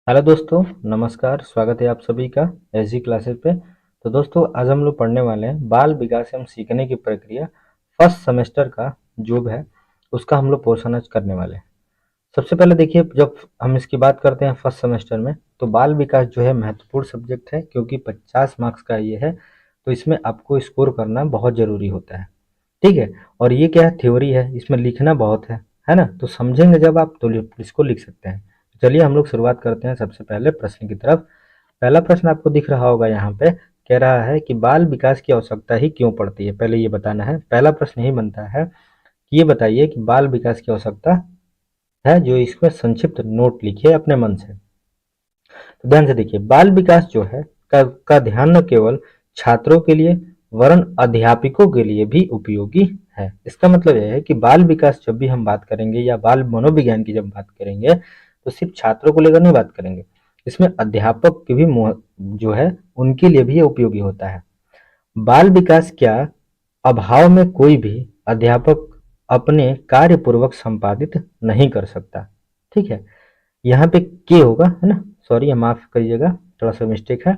Hello दोस्तों, नमस्कार। स्वागत है आप सभी का एसजी क्लासेस पे। तो दोस्तों, आज हम लोग पढ़ने वाले हैं बाल विकास एवं सीखने की प्रक्रिया फर्स्ट सेमेस्टर का जो है उसका हम लोग पोर्शन आज करने वाले हैं। सबसे पहले देखिए, जब हम इसकी बात करते हैं फर्स्ट सेमेस्टर में, तो बाल विकास जो है महत्वपूर्ण सब्जेक्ट है, क्योंकि 50 मार्क्स का ये है। तो इसमें आपको स्कोर करना बहुत ज़रूरी होता है। ठीक है। और ये क्या है, थ्योरी है, इसमें लिखना बहुत है ना। तो समझेंगे जब आप तो इसको लिख सकते हैं। चलिए हम लोग शुरुआत करते हैं सबसे पहले प्रश्न की तरफ। पहला प्रश्न आपको दिख रहा होगा यहाँ पे, कह रहा है कि बाल विकास की आवश्यकता ही क्यों पड़ती है। पहले ये बताना है, पहला प्रश्न यही बनता है कि ये बताइए कि बाल विकास की आवश्यकता है, जो इसमें संक्षिप्त नोट लिखिए अपने मन से। तो ध्यान से देखिए, बाल विकास जो है का ध्यान न केवल छात्रों के लिए वरन अध्यापकों के लिए भी उपयोगी है। इसका मतलब यह है कि बाल विकास जब भी हम बात करेंगे या बाल मनोविज्ञान की जब बात करेंगे, तो सिर्फ छात्रों को लेकर नहीं बात करेंगे। इसमें अध्यापक की भी जो है उनके लिए भी ये उपयोगी होता है। बाल विकास क्या अभाव में कोई भी अध्यापक अपने कार्य पूर्वक संपादित नहीं कर सकता। ठीक है। यहाँ पे के होगा, है ना। सॉरी, माफ करिएगा, थोड़ा सा मिस्टेक है।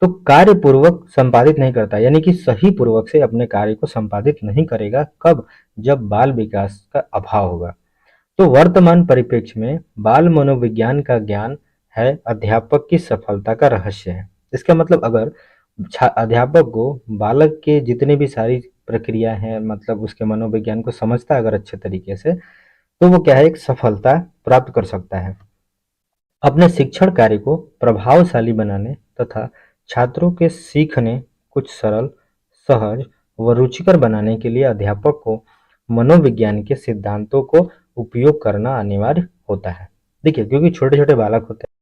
तो कार्य पूर्वक संपादित नहीं करता, यानी कि सही पूर्वक से अपने कार्य को संपादित नहीं करेगा। कब? जब बाल विकास का अभाव होगा। तो वर्तमान परिप्रेक्ष्य में बाल मनोविज्ञान का ज्ञान है अध्यापक की सफलता का रहस्य है। इसका मतलब, अगर अध्यापक को बालक के जितने भी सारी प्रक्रिया हैं, मतलब उसके मनोविज्ञान को समझता है अगर अच्छे तरीके से, तो वो क्या है, एक सफलता प्राप्त कर सकता है। अपने शिक्षण कार्य को प्रभावशाली बनाने तथा छात्रों के सीखने कुछ सरल, सहज व रुचिकर बनाने के लिए अध्यापक को मनोविज्ञान के सिद्धांतों को उपयोग करना अनिवार्य होता है। देखिए, क्योंकि छोटे छोटे बालक होते हैं।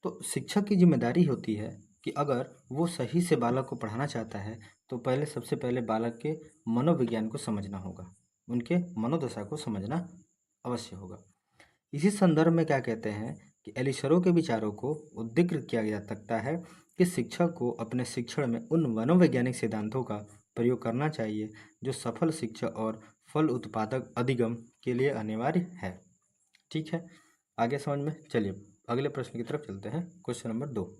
तो शिक्षक की जिम्मेदारी होती है कि अगर वो सही से बालक को पढ़ाना चाहता है, तो पहले सबसे पहले बालक के मनोविज्ञान को समझना होगा, उनके मनोदशा को समझना अवश्य होगा। इसी संदर्भ में क्या कहते हैं कि एलिशरो के विचारों को उद्धृत किया जा सकता है कि शिक्षक को अपने शिक्षण में उन मनोवैज्ञानिक सिद्धांतों का प्रयोग करना चाहिए जो सफल शिक्षा और फल उत्पादक अधिगम के लिए अनिवार्य है। ठीक है, आगे समझ में चलिए अगले प्रश्न की तरफ चलते हैं। क्वेश्चन नंबर 2 कह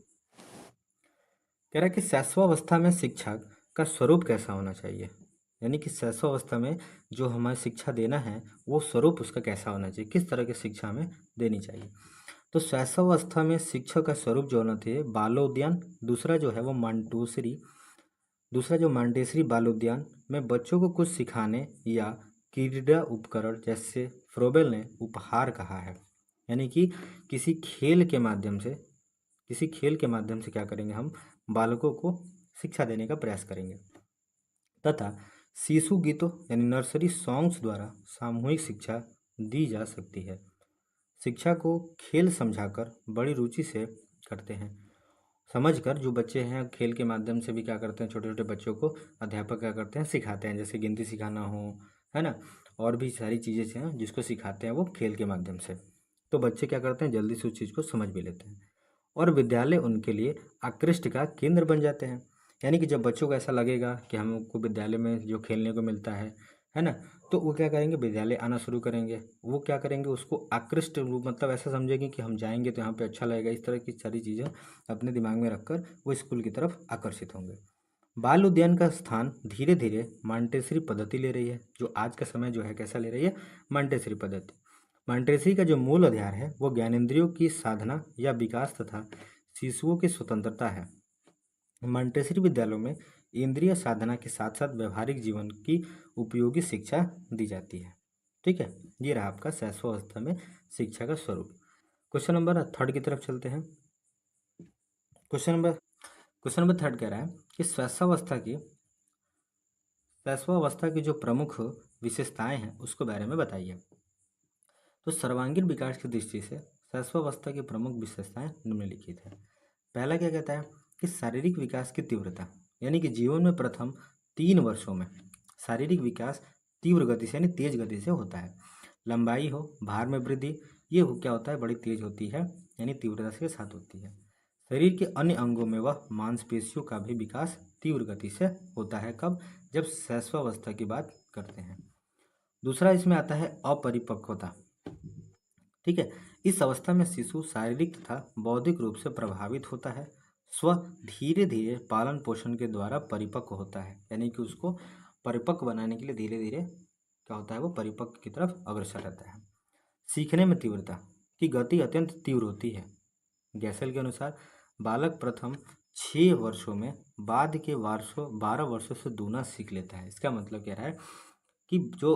रहा है कि शैशवावस्था में शिक्षक का स्वरूप कैसा होना चाहिए। यानी कि शैशवावस्था में जो हमें शिक्षा देना है, वो स्वरूप उसका कैसा होना चाहिए, किस तरह की शिक्षा हमें देनी चाहिए। तो शैशवावस्था में शिक्षक का स्वरूप जो होना चाहिए, बालोद्यान। दूसरा जो है वो मांटूसरी। दूसरा जो मांटेसरी बालोद्यान में बच्चों को कुछ सिखाने या क्रीड़ा उपकरण, जैसे फ्रोबेल ने उपहार कहा है। यानी कि किसी खेल के माध्यम से क्या करेंगे, हम बालकों को शिक्षा देने का प्रयास करेंगे। तथा शिशु गीतों यानी नर्सरी सॉन्ग्स द्वारा सामूहिक शिक्षा दी जा सकती है। शिक्षा को खेल समझाकर बड़ी रुचि से करते हैं। समझकर जो बच्चे हैं, खेल के माध्यम से भी क्या करते हैं, छोटे छोटे बच्चों को अध्यापक क्या करते हैं, सिखाते हैं। जैसे गिनती सिखाना हो, है ना, और भी सारी चीज़ें हैं जिसको सिखाते हैं वो खेल के माध्यम से। तो बच्चे क्या करते हैं, जल्दी से उस चीज़ को समझ भी लेते हैं और विद्यालय उनके लिए आकृष्ट का केंद्र बन जाते हैं। यानी कि जब बच्चों को ऐसा लगेगा कि हमको विद्यालय में जो खेलने को मिलता है ना, तो वो क्या करेंगे, विद्यालय आना शुरू करेंगे। वो क्या करेंगे, उसको आकृष्ट रूप, मतलब ऐसा समझेंगे कि हम जाएंगे तो यहाँ पे अच्छा लगेगा। इस तरह की सारी चीज़ें अपने दिमाग में रखकर वो स्कूल की तरफ आकर्षित होंगे। बाल उद्यान का स्थान धीरे धीरे मांटेसरी पद्धति ले रही है, जो आज का समय जो है कैसा ले रही है, मांटेसरी पद्धति। मांटेसरी का जो मूल आधार है वो ज्ञानेंद्रियों की साधना या विकास तथा शिशुओं की स्वतंत्रता है। मांटेसरी विद्यालयों में इंद्रिय साधना के साथ साथ व्यवहारिक जीवन की उपयोगी शिक्षा दी जाती है। ठीक है, ये रहा आपका शैशवावस्था में शिक्षा का स्वरूप। क्वेश्चन नंबर 3 की तरफ चलते हैं। क्वेश्चन नंबर 3 कह रहा है कि शैशवावस्था की जो प्रमुख विशेषताएं हैं उसके बारे में बताइए। तो सर्वांगीण विकास की दृष्टि से शैशवावस्था की प्रमुख विशेषताएं निम्नलिखित है। पहला क्या कहता है कि शारीरिक विकास की तीव्रता, यानी कि जीवन में प्रथम 3 वर्षों में शारीरिक विकास तीव्र गति से यानी तेज गति से होता है। लंबाई हो, भार में वृद्धि, ये क्या होता है, बड़ी तेज होती है। यानी तीव्रता के साथ होती है। शरीर के अन्य अंगों में वह मांसपेशियों का भी विकास तीव्र गति से होता है। कब? जब शैशवावस्था की बात करते हैं। दूसरा इसमें आता है अपरिपक्वता। ठीक है, इस अवस्था में शिशु शारीरिक तथा बौद्धिक रूप से प्रभावित होता है। स्व धीरे धीरे पालन पोषण के द्वारा परिपक्व होता है, यानी कि उसको परिपक्व बनाने के लिए धीरे धीरे क्या होता है, वो परिपक्व की तरफ अग्रसर रहता है। सीखने में तीव्रता की गति अत्यंत तीव्र होती है। गैसल के अनुसार बालक प्रथम 6 वर्षों में बाद के 12 वर्षों से दूना सीख लेता है। इसका मतलब कह रहा है कि जो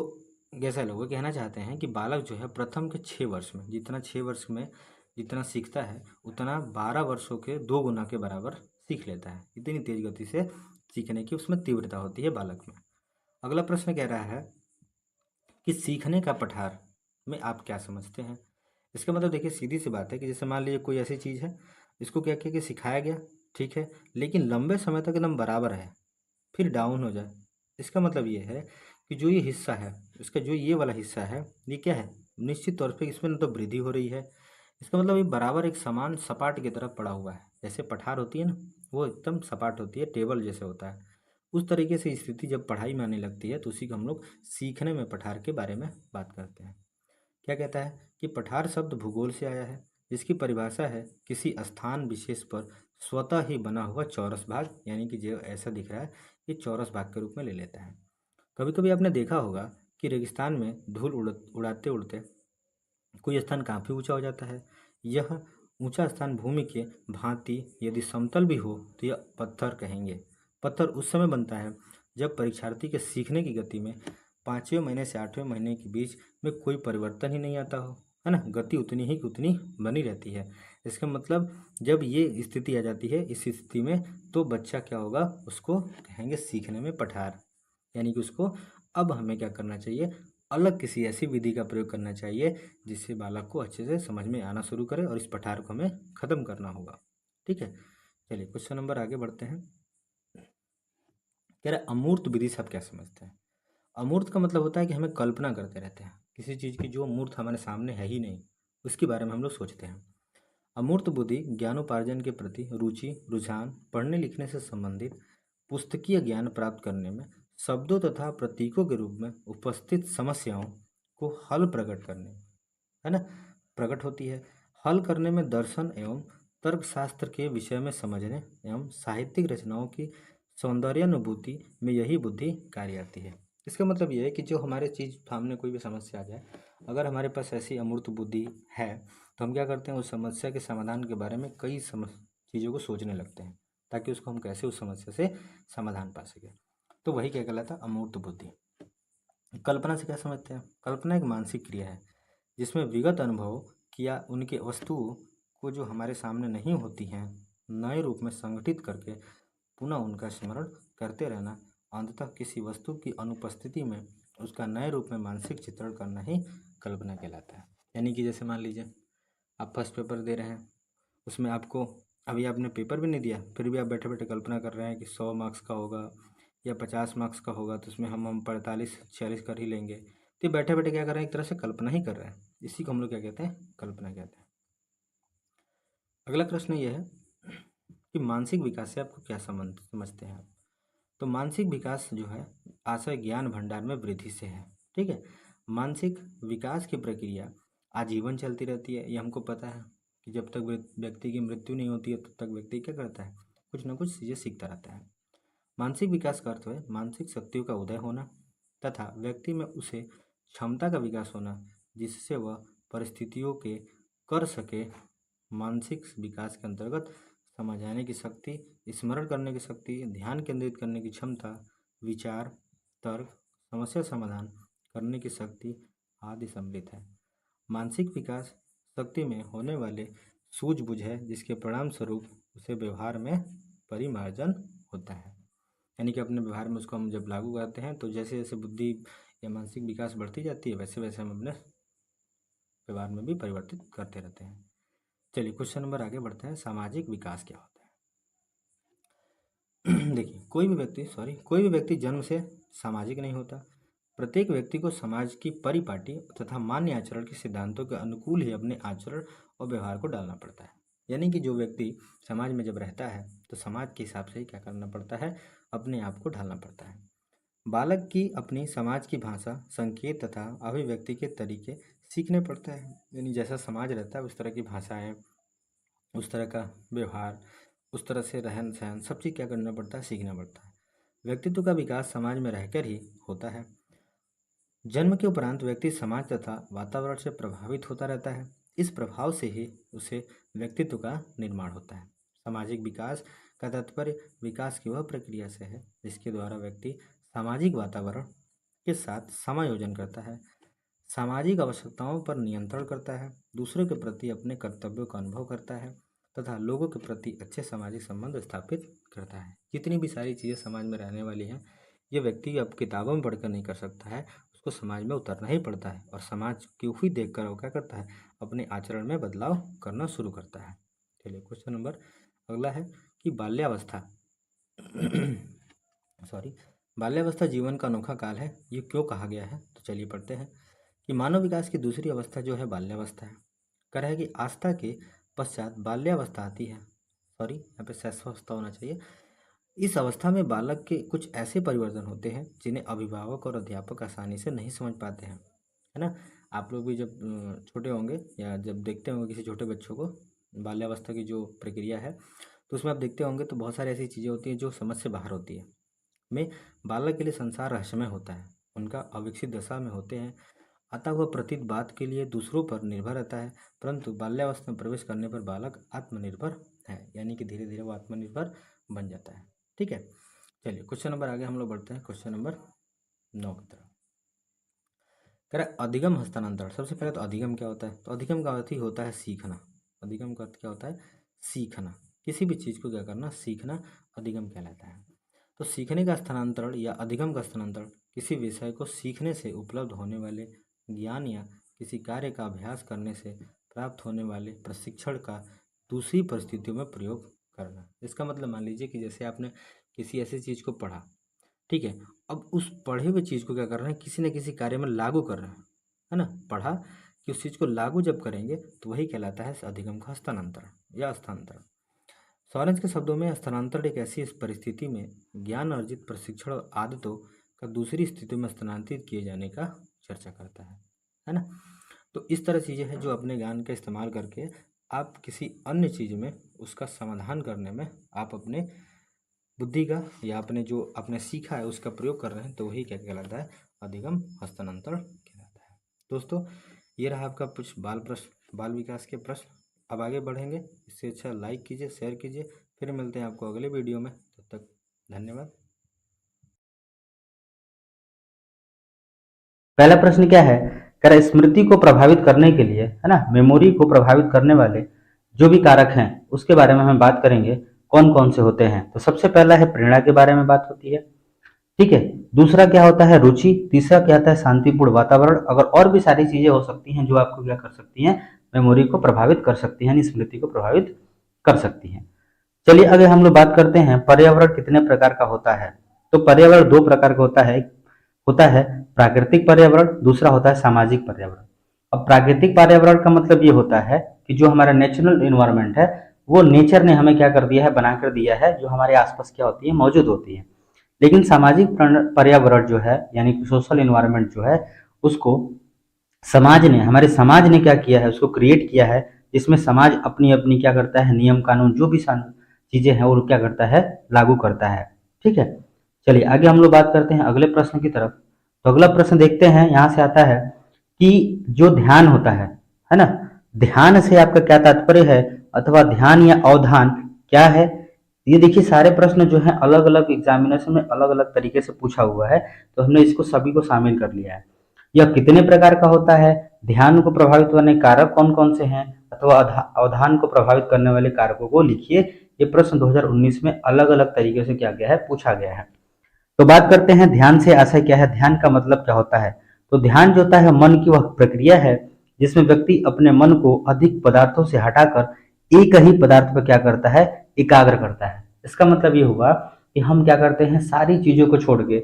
गैसल है वो कहना चाहते हैं कि बालक जो है प्रथम के 6 वर्ष में जितना 6 वर्ष में जितना सीखता है उतना 12 वर्षों के 2 गुना के बराबर सीख लेता है। इतनी तेज गति से सीखने की उसमें तीव्रता होती है बालक में। अगला प्रश्न कह रहा है कि सीखने का पठार में आप क्या समझते हैं। इसका मतलब देखिए सीधी सी बात है कि जैसे मान लीजिए कोई ऐसी चीज़ है, इसको क्या किया कि सिखाया गया, ठीक है, लेकिन लंबे समय तक एकदम बराबर है, फिर डाउन हो जाए। इसका मतलब ये है कि जो ये हिस्सा है, इसका जो ये वाला हिस्सा है, ये क्या है, निश्चित तौर पे इसमें न तो वृद्धि हो रही है। इसका मतलब ये बराबर एक समान सपाट की तरफ पड़ा हुआ है। जैसे पठार होती है ना, वो एकदम सपाट होती है, टेबल जैसे होता है। उस तरीके से स्थिति जब पढ़ाई में आने लगती है तो उसी को हम लोग सीखने में पठार के बारे में बात करते हैं। क्या कहता है कि पठार शब्द भूगोल से आया है, जिसकी परिभाषा है किसी स्थान विशेष पर स्वतः ही बना हुआ चौरस भाग, यानी कि जो ऐसा दिख रहा है ये चौरस भाग के रूप में ले लेता है। कभी कभी आपने देखा होगा कि रेगिस्तान में धूल उड़ाते उड़ते कोई स्थान काफ़ी ऊंचा हो जाता है। यह ऊंचा स्थान भूमि के भांति यदि समतल भी हो तो यह पत्थर कहेंगे। पत्थर उस समय बनता है जब परीक्षार्थी के सीखने की गति में 5वें महीने से 8वें महीने के बीच में कोई परिवर्तन ही नहीं आता हो, है ना, गति उतनी ही की उतनी बनी रहती है। इसका मतलब जब ये स्थिति आ जाती है इस स्थिति में तो बच्चा क्या होगा, उसको कहेंगे सीखने में पठार, यानी कि उसको अब हमें क्या करना चाहिए, अलग किसी ऐसी विधि का प्रयोग करना चाहिए जिससे बालक को अच्छे से समझ में आना शुरू करे और इस पठार को हमें खत्म करना होगा। ठीक है, चलिए क्वेश्चन नंबर आगे बढ़ते हैं। कह रहा है अमूर्त विधि से आप क्या समझते हैं। अमूर्त का मतलब होता है कि हमें कल्पना करते रहते हैं किसी चीज़ की जो मूर्त हमारे सामने है ही नहीं, उसके बारे में हम लोग सोचते हैं। अमूर्त बुद्धि ज्ञानोपार्जन के प्रति रुचि, रुझान, पढ़ने लिखने से संबंधित पुस्तकीय ज्ञान प्राप्त करने में शब्दों तथा प्रतीकों के रूप में उपस्थित समस्याओं को हल प्रकट करने, है ना, प्रकट होती है। हल करने में दर्शन एवं तर्कशास्त्र के विषय में समझने एवं साहित्यिक रचनाओं की सौंदर्यानुभूति में यही बुद्धि कार्य आती है। इसका मतलब ये है कि जो हमारे चीज़ सामने कोई भी समस्या आ जाए, अगर हमारे पास ऐसी अमूर्त बुद्धि है तो हम क्या करते हैं, उस समस्या के समाधान के बारे में कई चीज़ों को सोचने लगते हैं ताकि उसको हम कैसे उस समस्या से समाधान पा सकें। तो वही क्या कहलाता है, अमूर्त बुद्धि। कल्पना से क्या समझते हैं। कल्पना एक मानसिक क्रिया है जिसमें विगत अनुभव किया उनके वस्तुओं को जो हमारे सामने नहीं होती हैं नए रूप में संगठित करके पुनः उनका स्मरण करते रहना, अंततः किसी वस्तु की अनुपस्थिति में उसका नए रूप में मानसिक चित्रण करना ही कल्पना कहलाता है। यानी कि जैसे मान लीजिए आप फर्स्ट पेपर दे रहे हैं, उसमें आपको अभी आपने पेपर भी नहीं दिया फिर भी आप बैठे बैठे कल्पना कर रहे हैं कि 100 मार्क्स का होगा या 50 मार्क्स का होगा, तो उसमें हम 45-46 कर ही लेंगे। तो ये बैठे बैठे क्या कर रहे हैं, एक तरह से कल्पना ही कर रहे हैं। इसी को हम लोग क्या कहते हैं, कल्पना कहते हैं। अगला प्रश्न ये है कि मानसिक विकास से आपको क्या संबंध समझते हैं आप। तो मानसिक विकास जो है आशय ज्ञान भंडार में वृद्धि से है। ठीक है, मानसिक विकास की प्रक्रिया आजीवन चलती रहती है। ये हमको पता है कि जब तक व्यक्ति की मृत्यु नहीं होती है तब तक व्यक्ति क्या करता है, कुछ ना कुछ चीज़ें सीखता रहता है। मानसिक विकास का अर्थ है मानसिक शक्तियों का उदय होना तथा व्यक्ति में उसे क्षमता का विकास होना जिससे वह परिस्थितियों के कर सके। मानसिक विकास के अंतर्गत समझाने की शक्ति, स्मरण करने की शक्ति, ध्यान केंद्रित करने की क्षमता, विचार, तर्क, समस्या समाधान करने की शक्ति आदि सम्मिलित है। मानसिक विकास शक्ति में होने वाले सूझबूझ है जिसके परिणाम स्वरूप उसे व्यवहार में परिमार्जन होता है। यानी कि अपने व्यवहार में उसको हम जब लागू करते हैं तो जैसे जैसे बुद्धि या मानसिक विकास बढ़ती जाती है वैसे वैसे हम अपने व्यवहार में भी परिवर्तित करते रहते हैं। चलिए क्वेश्चन नंबर आगे बढ़ते हैं, सामाजिक विकास क्या होता है। देखिए कोई भी व्यक्ति जन्म से सामाजिक नहीं होता, प्रत्येक व्यक्ति को समाज की परिपाटी तथा मान्य आचरण के सिद्धांतों के अनुकूल ही अपने आचरण और व्यवहार को डालना पड़ता है। यानी कि जो व्यक्ति समाज में जब रहता है तो समाज के हिसाब से ही क्या करना पड़ता है, अपने आप को ढालना पड़ता है। बालक की अपनी समाज की भाषा, संकेत तथा अभिव्यक्ति के तरीके सीखने पड़ते हैं। यानी जैसा समाज रहता है उस तरह की भाषाएं, उस तरह का व्यवहार, उस तरह से रहन सहन, सब चीज़ क्या करना पड़ता है, सीखना पड़ता है। व्यक्तित्व का विकास समाज में रहकर ही होता है। जन्म के उपरांत व्यक्ति समाज तथा वातावरण से प्रभावित होता रहता है। इस प्रभाव से ही उसे व्यक्तित्व का निर्माण होता है। सामाजिक विकास का तात्पर्य विकास की वह प्रक्रिया से है जिसके द्वारा व्यक्ति सामाजिक वातावरण के साथ समायोजन करता है, सामाजिक आवश्यकताओं पर नियंत्रण करता है, दूसरों के प्रति अपने कर्तव्यों का अनुभव करता है तथा लोगों के प्रति अच्छे सामाजिक संबंध स्थापित करता है। जितनी भी सारी चीज़ें समाज में रहने वाली हैं, ये व्यक्ति अब किताबों में पढ़कर नहीं कर सकता है, उसको समाज में उतरना ही पड़ता है और समाज को ही देख कर वो क्या करता है, अपने आचरण में बदलाव करना शुरू करता है। चलिए क्वेश्चन नंबर अगला है कि बाल्यावस्था सॉरी बाल्यावस्था जीवन का अनोखा काल है, ये क्यों कहा गया है? तो चलिए पढ़ते हैं कि मानव विकास की दूसरी अवस्था जो है बाल्यावस्था है। कह रहा है कि आस्था के पश्चात बाल्यावस्था आती है। यहाँ पे शैशवावस्था होना चाहिए। इस अवस्था में बालक के कुछ ऐसे परिवर्तन होते हैं जिन्हें अभिभावक और अध्यापक आसानी से नहीं समझ पाते हैं, है ना। आप लोग भी जब छोटे होंगे या जब देखते होंगे किसी छोटे बच्चों को, बाल्यावस्था की जो प्रक्रिया है, तो उसमें आप देखते होंगे तो बहुत सारी ऐसी चीज़ें होती हैं जो समझ से बाहर होती है। में बालक के लिए संसार रहस्यमय होता है, उनका अविकसित दशा में होते हैं, अतः वह प्रतीत बात के लिए दूसरों पर निर्भर रहता है। परंतु बाल्यावस्था में प्रवेश करने पर बालक आत्मनिर्भर है, यानी कि धीरे धीरे वो आत्मनिर्भर बन जाता है। ठीक है, चलिए क्वेश्चन नंबर आगे हम लोग बढ़ते हैं, क्वेश्चन नंबर 9 की तरफ। कह रहा है अधिगम हस्तांतरण। सबसे पहले तो अधिगम क्या होता है? तो अधिगम का अर्थ ही होता है सीखना। अधिगम का अर्थ क्या होता है? सीखना। किसी भी चीज़ को क्या करना, सीखना, अधिगम कहलाता है। तो सीखने का स्थानांतरण या अधिगम का स्थानांतरण किसी विषय को सीखने से उपलब्ध होने वाले ज्ञान या किसी कार्य का अभ्यास करने से प्राप्त होने वाले प्रशिक्षण का दूसरी परिस्थितियों में प्रयोग करना। इसका मतलब मान लीजिए कि जैसे आपने किसी ऐसी चीज़ को पढ़ा, ठीक है, अब उस पढ़े हुए चीज़ को क्या कर रहे हैं, किसी न किसी कार्य में लागू कर रहे हैं, है ना। पढ़ा कि उस चीज़ को लागू जब करेंगे तो वही कहलाता है अधिगम का हस्तांतरण या स्थानांतरण। सॉरेंज के शब्दों में स्थानांतरण एक ऐसी परिस्थिति में ज्ञान अर्जित प्रशिक्षण और आदतों का दूसरी स्थितियों में स्थानांतरित किए जाने का चर्चा करता है ना। तो इस तरह चीज़ें हैं जो अपने ज्ञान का इस्तेमाल करके आप किसी अन्य चीज़ में उसका समाधान करने में आप अपने बुद्धि का या अपने जो आपने सीखा है उसका प्रयोग कर रहे हैं, तो वही क्या कहलाता है, अधिगम हस्तांतरण कहलाता है। दोस्तों, ये रहा आपका कुछ बाल विकास के प्रश्न। अब आगे बढ़ेंगे, इससे अच्छा लाइक कीजिए, शेयर कीजिए। फिर मिलते हैं आपको अगले वीडियो में, तब तक धन्यवाद। पहला प्रश्न क्या है? कह रहा है स्मृति को प्रभावित करने के लिए, है ना, मेमोरी को प्रभावित करने वाले जो भी कारक हैं उसके बारे में हम बात करेंगे, कौन कौन से होते हैं। तो सबसे पहला है प्रेरणा के बारे में बात होती है, ठीक है। दूसरा क्या होता है? रुचि। तीसरा क्या होता है? शांतिपूर्ण वातावरण। अगर और भी सारी चीजें हो सकती हैं जो आपको क्या कर सकती हैं, मेमोरी को प्रभावित कर सकती हैं, स्मृति को प्रभावित कर सकती हैं। चलिए आगे हम लोग बात करते हैं पर्यावरण कितने प्रकार का होता है। तो पर्यावरण दो प्रकार का होता है प्राकृतिक पर्यावरण, दूसरा होता है सामाजिक पर्यावरण। अब प्राकृतिक पर्यावरण का मतलब ये होता है कि जो हमारा नेचुरल इन्वायरमेंट है वो नेचर ने हमें क्या कर दिया है, बना कर दिया है, जो हमारे आसपास क्या होती है, मौजूद होती है। लेकिन सामाजिक पर्यावरण जो है, यानी कि सोशल इन्वायरमेंट जो है, उसको हमारे समाज ने क्या किया है, उसको क्रिएट किया है, जिसमें समाज अपनी अपनी क्या करता है, नियम कानून जो भी चीजें हैं वो क्या करता है, लागू करता है। ठीक है, चलिए आगे हम लोग बात करते हैं अगले प्रश्न की तरफ। तो अगला प्रश्न देखते हैं, यहाँ से आता है कि जो ध्यान होता है ना, ध्यान से आपका क्या तात्पर्य है, अथवा ध्यान या अवधान क्या है। ये देखिए सारे प्रश्न जो है अलग अलग एग्जामिनेशन में अलग अलग तरीके से पूछा हुआ है, तो हमने इसको सभी को शामिल कर लिया है। यह कितने प्रकार का होता है, ध्यान को प्रभावित करने कारक कौन कौन से हैं, अथवा अवधान को प्रभावित करने वाले कारकों को लिखिए। ये प्रश्न 2019 में अलग अलग तरीके से क्या गया है, पूछा गया है। तो बात करते हैं ध्यान से आशय क्या है, ध्यान का मतलब क्या होता है। तो ध्यान जो होता है मन की वह प्रक्रिया है जिसमें व्यक्ति अपने मन को अधिक पदार्थों से हटाकर एक ही पदार्थ पर क्या करता है, एकाग्र करता है। इसका मतलब ये हुआ कि हम क्या करते हैं, सारी चीजों को छोड़ के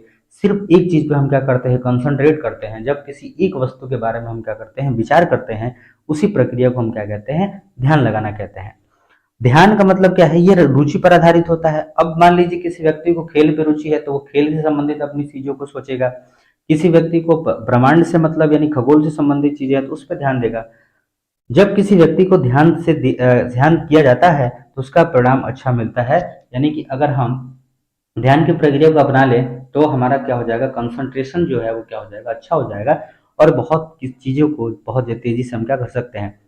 सिर्फ एक चीज पे हम क्या करते हैं, कंसंट्रेट करते हैं, जब किसी एक वस्तु के बारे में हम क्या करते हैं, विचार करते हैं, उसी प्रक्रिया को हम क्या कहते हैं, ध्यान लगाना कहते हैं। ध्यान का मतलब क्या है, ये रुचि पर आधारित होता है। अब मान लीजिए किसी व्यक्ति को खेल पे रुचि है तो वो खेल से संबंधित अपनी चीजों को सोचेगा, किसी व्यक्ति को ब्रह्मांड से मतलब यानी खगोल से संबंधित चीजें हैं तो उस पर ध्यान देगा। जब किसी व्यक्ति को ध्यान किया जाता है तो उसका परिणाम अच्छा मिलता है। यानी कि अगर हम ध्यान की प्रक्रिया को अपना लें तो हमारा क्या हो जाएगा, कंसंट्रेशन जो है वो क्या हो जाएगा, अच्छा हो जाएगा, और बहुत चीजों को बहुत तेजी से हम क्या कर सकते हैं,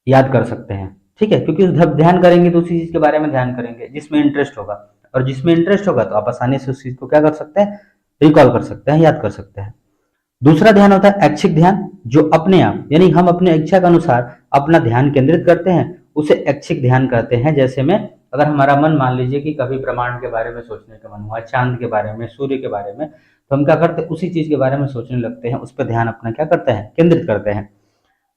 याद कर सकते हैं। ठीक है, क्योंकि जब ध्यान करेंगे तो उसी चीज के बारे में ध्यान करेंगे जिसमें इंटरेस्ट होगा, और जिसमें इंटरेस्ट होगा तो आप आसानी से उस चीज को क्या कर सकते हैं, रिकॉल कर सकते हैं, याद कर सकते हैं। दूसरा ध्यान होता है ऐच्छिक ध्यान, जो अपने आप यानी हम अपने इच्छा के अनुसार अपना ध्यान केंद्रित करते हैं, उसे ऐच्छिक ध्यान कहते हैं। जैसे में अगर हमारा मन मान लीजिए कि कभी ब्रह्मांड के बारे में सोचने का मन हुआ, चांद के बारे में, सूर्य के बारे में, तो हम क्या करते हैं, उसी चीज के बारे में सोचने लगते हैं, उस पर ध्यान अपना क्या करते हैं, केंद्रित करते हैं।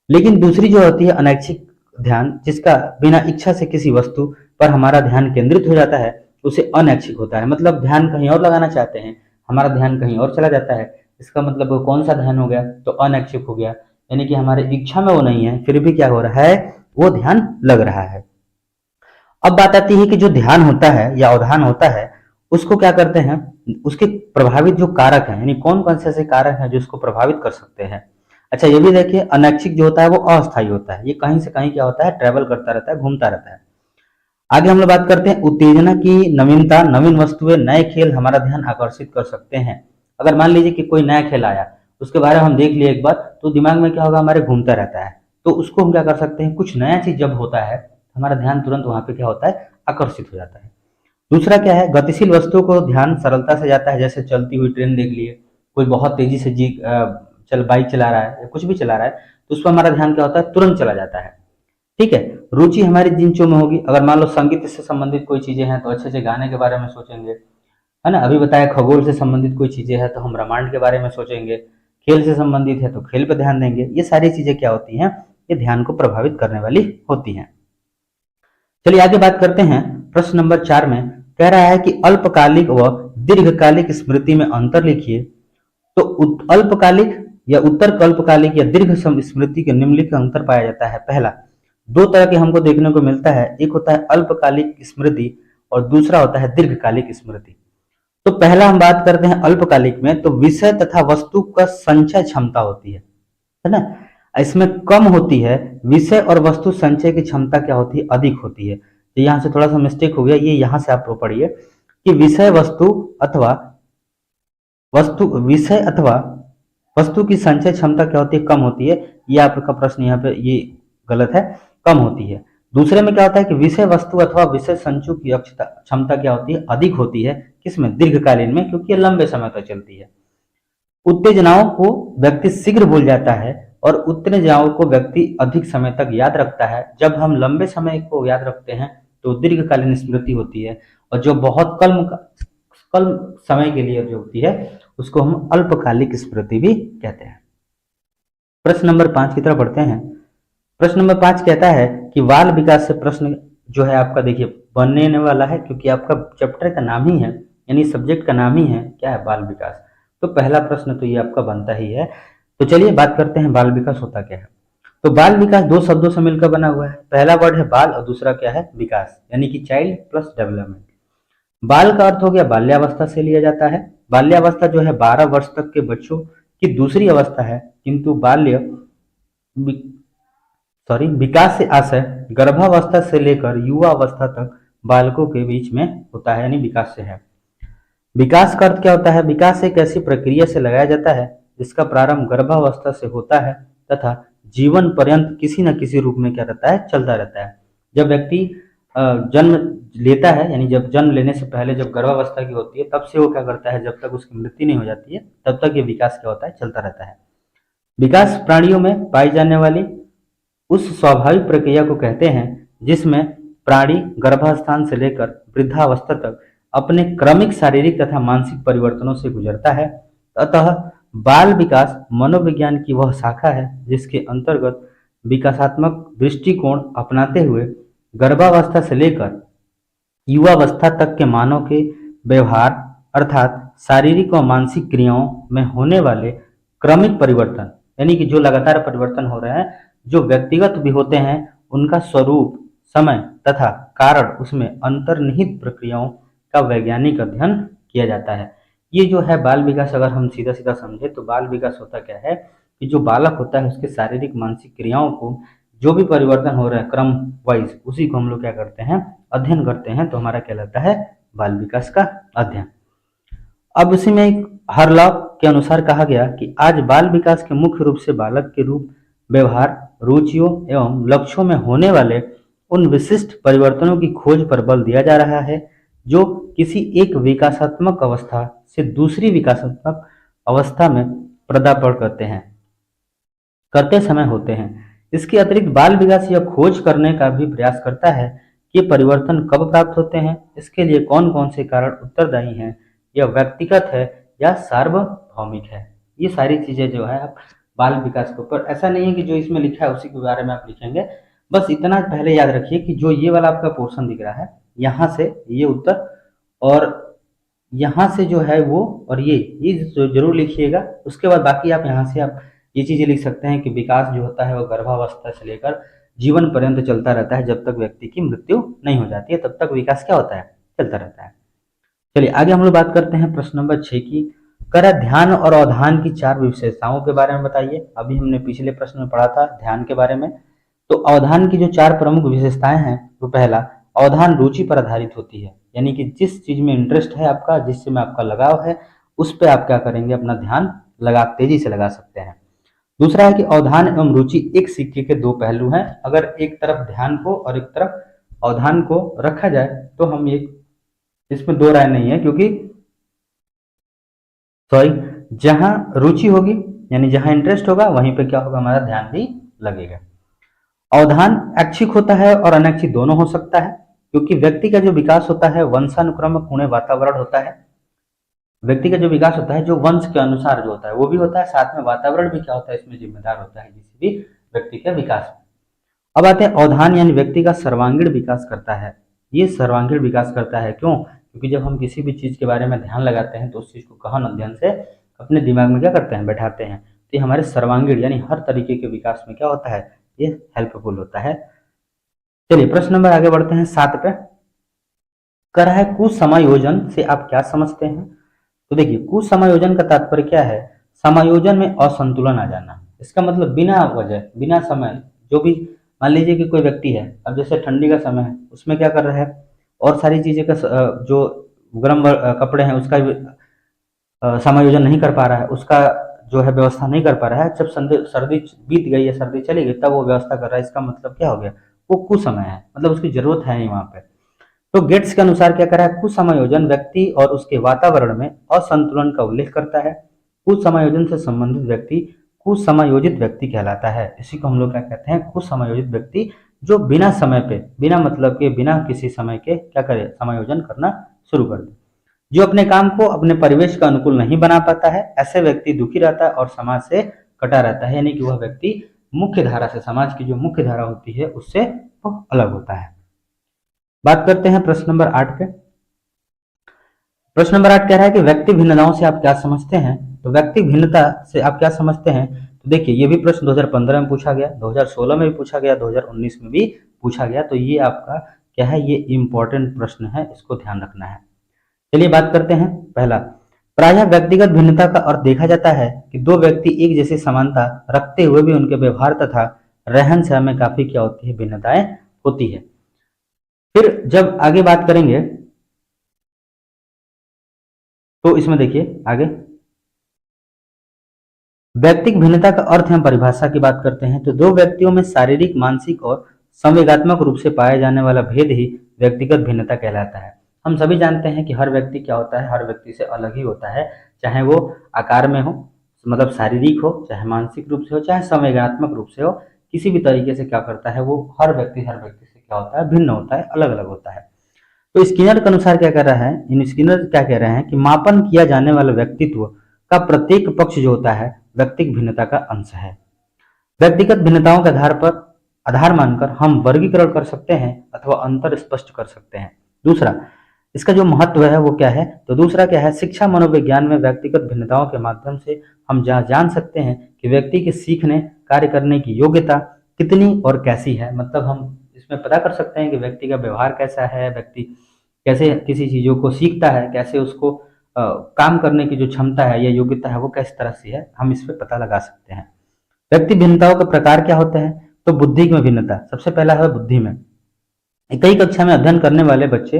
लेकिन दूसरी जो होती है अनैच्छिक ध्यान, जिसका बिना इच्छा से किसी वस्तु पर हमारा ध्यान केंद्रित हो जाता है, उसे अनैच्छिक होता है। मतलब ध्यान कहीं और लगाना चाहते हैं, हमारा ध्यान कहीं और चला जाता है, इसका मतलब वो कौन सा ध्यान हो गया, तो अनैच्छिक हो गया। यानी कि हमारे इच्छा में वो नहीं है, फिर भी क्या हो रहा है, वो ध्यान लग रहा है। अब बात आती है कि जो ध्यान होता है या अवधान होता है, उसको क्या करते हैं, उसके प्रभावित जो कारक हैं, यानी कौन कौन से ऐसे कारक हैं जो इसको प्रभावित कर सकते हैं। अच्छा ये भी देखिए, अनैच्छिक जो होता है वो अस्थायी होता है, ये कहीं से कहीं क्या होता है, ट्रेवल करता रहता है, घूमता रहता है। आगे हम लोग बात करते हैं उत्तेजना की नवीनता, नवीन वस्तुएं, नए खेल हमारा ध्यान आकर्षित कर सकते हैं। अगर मान लीजिए कि कोई नया खेल आया, उसके बारे में हम देख लिए एक बार, तो दिमाग में क्या होगा, हमारे घूमता रहता है, तो उसको हम क्या कर सकते हैं, कुछ नया चीज जब होता है हमारा ध्यान तुरंत वहां पे क्या होता है, आकर्षित हो जाता है। दूसरा क्या है, गतिशील वस्तुओं को ध्यान सरलता से जाता है, जैसे चलती हुई ट्रेन देख लिए, कोई बहुत तेजी से चल बाइक चला रहा है या कुछ भी चला रहा है, तो उस पर हमारा ध्यान क्या होता है, तुरंत चला जाता है। ठीक है, रुचि हमारी जिन चीजों में होगी, अगर मान लो संगीत से संबंधित कोई चीजें हैं तो अच्छे अच्छे गाने के बारे में सोचेंगे, है ना। अभी बताया खगोल से संबंधित कोई चीजें हैं तो हम ब्रह्मांड के बारे में सोचेंगे, खेल से संबंधित है तो खेल पे ध्यान देंगे। ये सारी चीजें क्या होती हैं, ये ध्यान को प्रभावित करने वाली होती हैं। चलिए आगे बात करते हैं। प्रश्न नंबर 4 में कह रहा है कि अल्पकालिक व दीर्घकालिक स्मृति में अंतर लिखिए। तो अल्पकालिक या उत्तर अल्पकालिक या दीर्घ स्मृति के निम्नलिखित अंतर पाया जाता है। पहला, दो तरह के हमको देखने को मिलता है, एक होता है अल्पकालिक स्मृति और दूसरा होता है दीर्घकालिक स्मृति। तो पहला हम बात करते हैं अल्पकालिक में, तो विषय तथा वस्तु का संचय क्षमता होती है ना, इसमें कम होती है। विषय और वस्तु संचय की क्षमता क्या होती है, अधिक होती है। तो यहाँ से थोड़ा सा मिस्टेक हो गया, ये यहाँ से आप पढ़िए कि विषय अथवा वस्तु की संचय क्षमता क्या होती है, कम होती है। ये आपका प्रश्न यहाँ पे ये गलत है, कम होती है। दूसरे में क्या होता है कि विषय वस्तु अथवा विषय संचय की क्षमता क्या होती है, अधिक होती है। किसमें, दीर्घकालीन में, क्योंकि ये लंबे समय तक चलती है। उत्तेजनाओं को व्यक्ति शीघ्र भूल जाता है और उत्तेजनाओं को व्यक्ति अधिक समय तक याद रखता है। जब हम लंबे समय को याद रखते हैं तो दीर्घकालीन स्मृति होती है, और जो बहुत कम समय के लिए जो होती है उसको हम अल्पकालिक स्मृति भी कहते हैं। प्रश्न नंबर 5 की तरफ बढ़ते हैं। प्रश्न नंबर 5 कहता है कि बाल विकास से प्रश्न जो है आपका देखिए बनने वाला है, क्योंकि आपका चैप्टर का नाम ही है, यानी सब्जेक्ट का नाम ही है क्या है, बाल विकास। तो पहला प्रश्न तो ये आपका बनता ही है। तो चलिए बात करते हैं बाल विकास होता क्या है। तो बाल विकास दो शब्दों से मिलकर बना हुआ है। पहला वर्ड है बाल और दूसरा क्या है, विकास, यानी कि चाइल्ड प्लस डेवलपमेंट। बाल का अर्थ हो गया बाल्यावस्था से लिया जाता है। बाल्यावस्था जो है 12 वर्ष तक के बच्चों की दूसरी अवस्था है, किंतु विकास से आशय गर्भावस्था से लेकर युवा अवस्था तक बालकों के बीच में होता है, यानी विकास से है। विकास का अर्थ क्या होता है, विकास एक ऐसी प्रक्रिया से लगाया जाता है जिसका प्रारंभ गर्भावस्था से होता है तथा जीवन पर्यंत किसी न किसी रूप में क्या रहता है, चलता रहता है। जब व्यक्ति जन्म लेता है, यानी जब जन्म लेने से पहले जब गर्भावस्था की होती है, तब से वो क्या करता है, जब तक उसकी मृत्यु नहीं हो जाती है तब तक ये विकास क्या होता है, चलता रहता है। विकास प्राणियों में पाई जाने वाली उस स्वाभाविक प्रक्रिया को कहते हैं जिसमें प्राणी गर्भावस्थान से लेकर वृद्धावस्था तक अपने क्रमिक शारीरिक तथा मानसिक परिवर्तनों से गुजरता है। अतः बाल विकास मनोविज्ञान की वह शाखा है जिसके अंतर्गत विकासात्मक दृष्टिकोण अपनाते हुए गर्भावस्था से लेकर युवावस्था तक के मानव के व्यवहार अर्थात शारीरिक व मानसिक क्रियाओं में होने वाले क्रमिक परिवर्तन, यानी कि जो लगातार परिवर्तन हो रहे हैं, जो व्यक्तिगत भी होते हैं, उनका स्वरूप, समय तथा कारण, उसमें अंतर्निहित प्रक्रियाओं का वैज्ञानिक अध्ययन किया जाता है। ये जो है बाल विकास, अगर हम सीधा सीधा समझे तो बाल विकास होता क्या है कि जो बालक होता है उसके शारीरिक मानसिक क्रियाओं को जो भी परिवर्तन हो रहा है क्रम वाइज, उसी को हम लोग क्या करते हैं, अध्ययन करते हैं, तो हमारा कहलाता है बाल विकास का अध्ययन। अब इसी में एक हरलॉक के अनुसार कहा गया कि आज बाल विकास के मुख्य रूप से बालक के रूप, व्यवहार, रुचियों एवं लक्ष्यों में होने वाले उन विशिष्ट परिवर्तनों की खोज पर बल दिया जा रहा है जो किसी एक विकासात्मक अवस्था से दूसरी विकासात्मक अवस्था में पदार्पण करते समय होते हैं। इसके अतिरिक्त बाल विकास यह खोज करने का भी प्रयास करता है कि परिवर्तन कब प्राप्त होते हैं, इसके लिए कौन कौन से कारण उत्तरदायी हैं, यह व्यक्तिगत है या सार्वभौमिक है। ये सारी चीजें जो है आप बाल विकास के ऊपर, ऐसा नहीं है कि जो इसमें लिखा है उसी के बारे में आप लिखेंगे, बस इतना पहले याद रखिए कि जो ये वाला आपका पोर्शन दिख रहा है, यहाँ से ये उत्तर और यहाँ से जो है वो, और ये जरूर लिखिएगा। उसके बाद बाकी आप यहाँ से आप ये चीजें लिख सकते हैं कि विकास जो होता है वो गर्भावस्था से लेकर जीवन पर्यंत चलता रहता है, जब तक व्यक्ति की मृत्यु नहीं हो जाती है तब तक विकास क्या होता है, चलता रहता है। चलिए आगे हम लोग बात करते हैं प्रश्न नंबर 6 की। करा ध्यान और अवधान की 4 विशेषताओं के बारे में बताइए। अभी हमने पिछले प्रश्न में पढ़ा था ध्यान के बारे में। तो अवधान की जो 4 प्रमुख विशेषताएं हैं, तो पहला, अवधान रुचि पर आधारित होती है, यानी कि जिस चीज में इंटरेस्ट है आपका, जिससे में आपका लगाव है, उस पर आप क्या करेंगे, अपना ध्यान तेजी से लगा सकते हैं। दूसरा है कि अवधान एवं रुचि एक सिक्के के 2 पहलू हैं। अगर एक तरफ ध्यान को और एक तरफ अवधान को रखा जाए तो हम इसमें 2 राय नहीं है, क्योंकि जहां रुचि होगी यानी जहां इंटरेस्ट होगा वहीं पे क्या होगा, हमारा ध्यान भी लगेगा। अवधान ऐच्छिक होता है और अनैच्छिक दोनों हो सकता है, क्योंकि व्यक्ति का जो विकास होता है वंशानुक्रम पुणे वातावरण होता है। व्यक्ति का जो विकास होता है जो वंश के अनुसार जो होता है वो भी होता है, साथ में वातावरण भी क्या होता है, इसमें जिम्मेदार होता है किसी भी व्यक्ति के विकास में। अब आते हैं अवधान, यानी व्यक्ति का सर्वांगीण विकास करता है। ये सर्वांगीण विकास करता है क्यों? क्योंकि जब हम किसी भी चीज के बारे में ध्यान लगाते हैं तो उस चीज को गहन अध्ययन से अपने दिमाग में क्या करते हैं, बैठाते हैं। तो ये हमारे सर्वांगीण यानी हर तरीके के विकास में क्या होता है, ये हेल्पफुल होता है। चलिए प्रश्न नंबर आगे बढ़ते हैं 7 पे। कर है कुसमायोजन से आप क्या समझते हैं? तो देखिए कुसमायोजन का तात्पर्य क्या है, समायोजन में असंतुलन आ जाना। इसका मतलब बिना वजह, बिना समय, जो भी मान लीजिए कि कोई व्यक्ति है, अब जैसे ठंडी का समय है उसमें क्या कर रहा है, और सारी चीजें का जो गर्म कपड़े हैं उसका समायोजन नहीं कर पा रहा है, उसका जो है व्यवस्था नहीं कर पा रहा है। जब सर्दी बीत गई या सर्दी चली गई तब वो व्यवस्था कर रहा है, इसका मतलब क्या हो गया, वो कुसमय है, मतलब उसकी जरूरत है नहीं वहां पे। तो गेट्स के अनुसार क्या करा है, कुसमायोजन व्यक्ति और उसके वातावरण में असंतुलन का उल्लेख करता है। कुसमायोजन से संबंधित व्यक्ति कुसमायोजित व्यक्ति कहलाता है। इसी को हम लोग क्या कहते हैं, कुसमायोजित व्यक्ति, जो बिना समय पे, बिना मतलब के, बिना किसी समय के क्या करे, समायोजन करना शुरू कर दे। जो अपने काम को अपने परिवेश का अनुकूल नहीं बना पाता है, ऐसे व्यक्ति दुखी रहता है और समाज से कटा रहता है, यानी कि वह व्यक्ति मुख्य धारा से, समाज की जो मुख्य धारा होती है उससे वो अलग होता है। बात करते हैं प्रश्न नंबर 8 पे। प्रश्न नंबर 8 कह रहा है कि व्यक्ति भिन्नताओं से आप क्या समझते हैं? तो व्यक्ति भिन्नता से आप क्या समझते हैं, तो देखिए ये भी प्रश्न 2015 में पूछा गया, 2016 में भी पूछा गया, 2019 में भी पूछा गया। तो ये आपका क्या है, ये इंपॉर्टेंट प्रश्न है, इसको ध्यान रखना है। चलिए बात करते हैं। पहला, प्रायः व्यक्तिगत भिन्नता का अर्थ देखा जाता है कि 2 व्यक्ति एक जैसी समानता रखते हुए भी उनके व्यवहार तथा रहन सहन में काफी क्या होती है, भिन्नताएं होती है। फिर जब आगे बात करेंगे तो इसमें देखिए आगे व्यक्तिगत भिन्नता का अर्थ एवं परिभाषा की बात करते हैं। तो 2 व्यक्तियों में शारीरिक, मानसिक और संवेगात्मक रूप से पाया जाने वाला भेद ही व्यक्तिगत भिन्नता कहलाता है। हम सभी जानते हैं कि हर व्यक्ति क्या होता है, हर व्यक्ति से अलग ही होता है, चाहे वो आकार में हो, मतलब शारीरिक हो, चाहे मानसिक रूप से हो, चाहे संवेगात्मक रूप से हो, किसी भी तरीके से क्या करता है वो, हर व्यक्ति से क्या होता है, भिन्न होता है, अलग अलग होता है। तो स्किनर के अनुसार क्या कर रहा है, इन स्किनर क्या कह रहे हैं कि मापन किया जाने वाला व्यक्तित्व का प्रत्येक पक्ष जो होता है व्यक्तिगत भिन्नता का अंश है। व्यक्तिगत भिन्नताओं के आधार मानकर हम वर्गीकरण कर सकते हैं अथवा अंतर स्पष्ट कर सकते हैं। दूसरा, इसका जो महत्व है वो क्या है? तो दूसरा क्या है, शिक्षा मनोविज्ञान में व्यक्तिगत भिन्नताओं के माध्यम से हम जान सकते हैं कि व्यक्ति की सीखने कार्य करने की योग्यता कितनी और कैसी है। मतलब हम इसमें पता कर सकते हैं कि व्यक्ति का व्यवहार कैसा है, व्यक्ति कैसे किसी चीज़ों को सीखता है, कैसे उसको काम करने की जो क्षमता है या योग्यता है वो किस तरह से है, हम इस पे पता लगा सकते हैं। व्यक्ति भिन्नताओं के प्रकार क्या होते हैं? तो बुद्धि में भिन्नता सबसे पहला है बुद्धि में। कई कक्षा में अध्ययन करने वाले बच्चे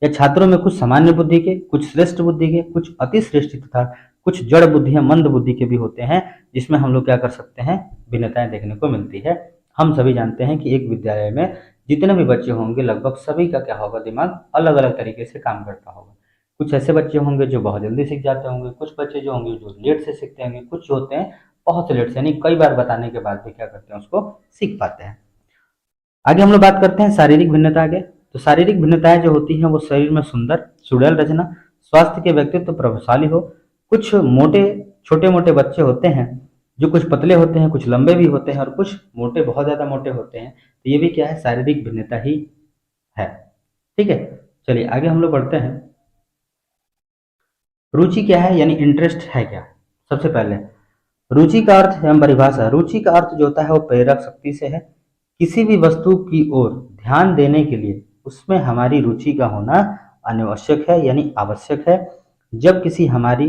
या छात्रों में कुछ सामान्य बुद्धि के, कुछ श्रेष्ठ बुद्धि के, कुछ अति श्रेष्ठ तथा कुछ जड़ बुद्धि या मंद बुद्धि के भी होते हैं, जिसमें हम लोग क्या कर सकते हैं, भिन्नताएं देखने को मिलती है। हम सभी जानते हैं कि एक विद्यालय में जितने भी बच्चे होंगे लगभग सभी का क्या होगा, दिमाग अलग अलग तरीके से काम करता होगा। कुछ ऐसे बच्चे होंगे जो बहुत जल्दी सीख जाते होंगे, कुछ बच्चे जो होंगे जो लेट से सीखते होंगे, कुछ होते हैं बहुत लेट से, यानी कई बार बताने के बाद भी क्या करते हैं, उसको सीख पाते हैं। आगे हम लोग बात करते हैं शारीरिक भिन्नता। आगे तो शारीरिक भिन्नताएं जो होती हैं वो शरीर में सुंदर सुडौल रचना, स्वास्थ्य के व्यक्तित्व प्रभावशाली हो। कुछ मोटे छोटे मोटे बच्चे होते हैं जो कुछ पतले होते हैं, कुछ लंबे भी होते हैं और कुछ मोटे बहुत ज्यादा मोटे होते हैं। तो ये भी क्या है, शारीरिक भिन्नता ही है। ठीक है, चलिए आगे हम लोग बढ़ते हैं। रुचि क्या है, यानी इंटरेस्ट है क्या? सबसे पहले रुचि का अर्थ एवं परिभाषा। रुचि का अर्थ जो होता है वो प्रेरक शक्ति से है। किसी भी वस्तु की ओर ध्यान देने के लिए उसमें हमारी रुचि का होना अनावश्यक है, यानी आवश्यक है। जब किसी हमारी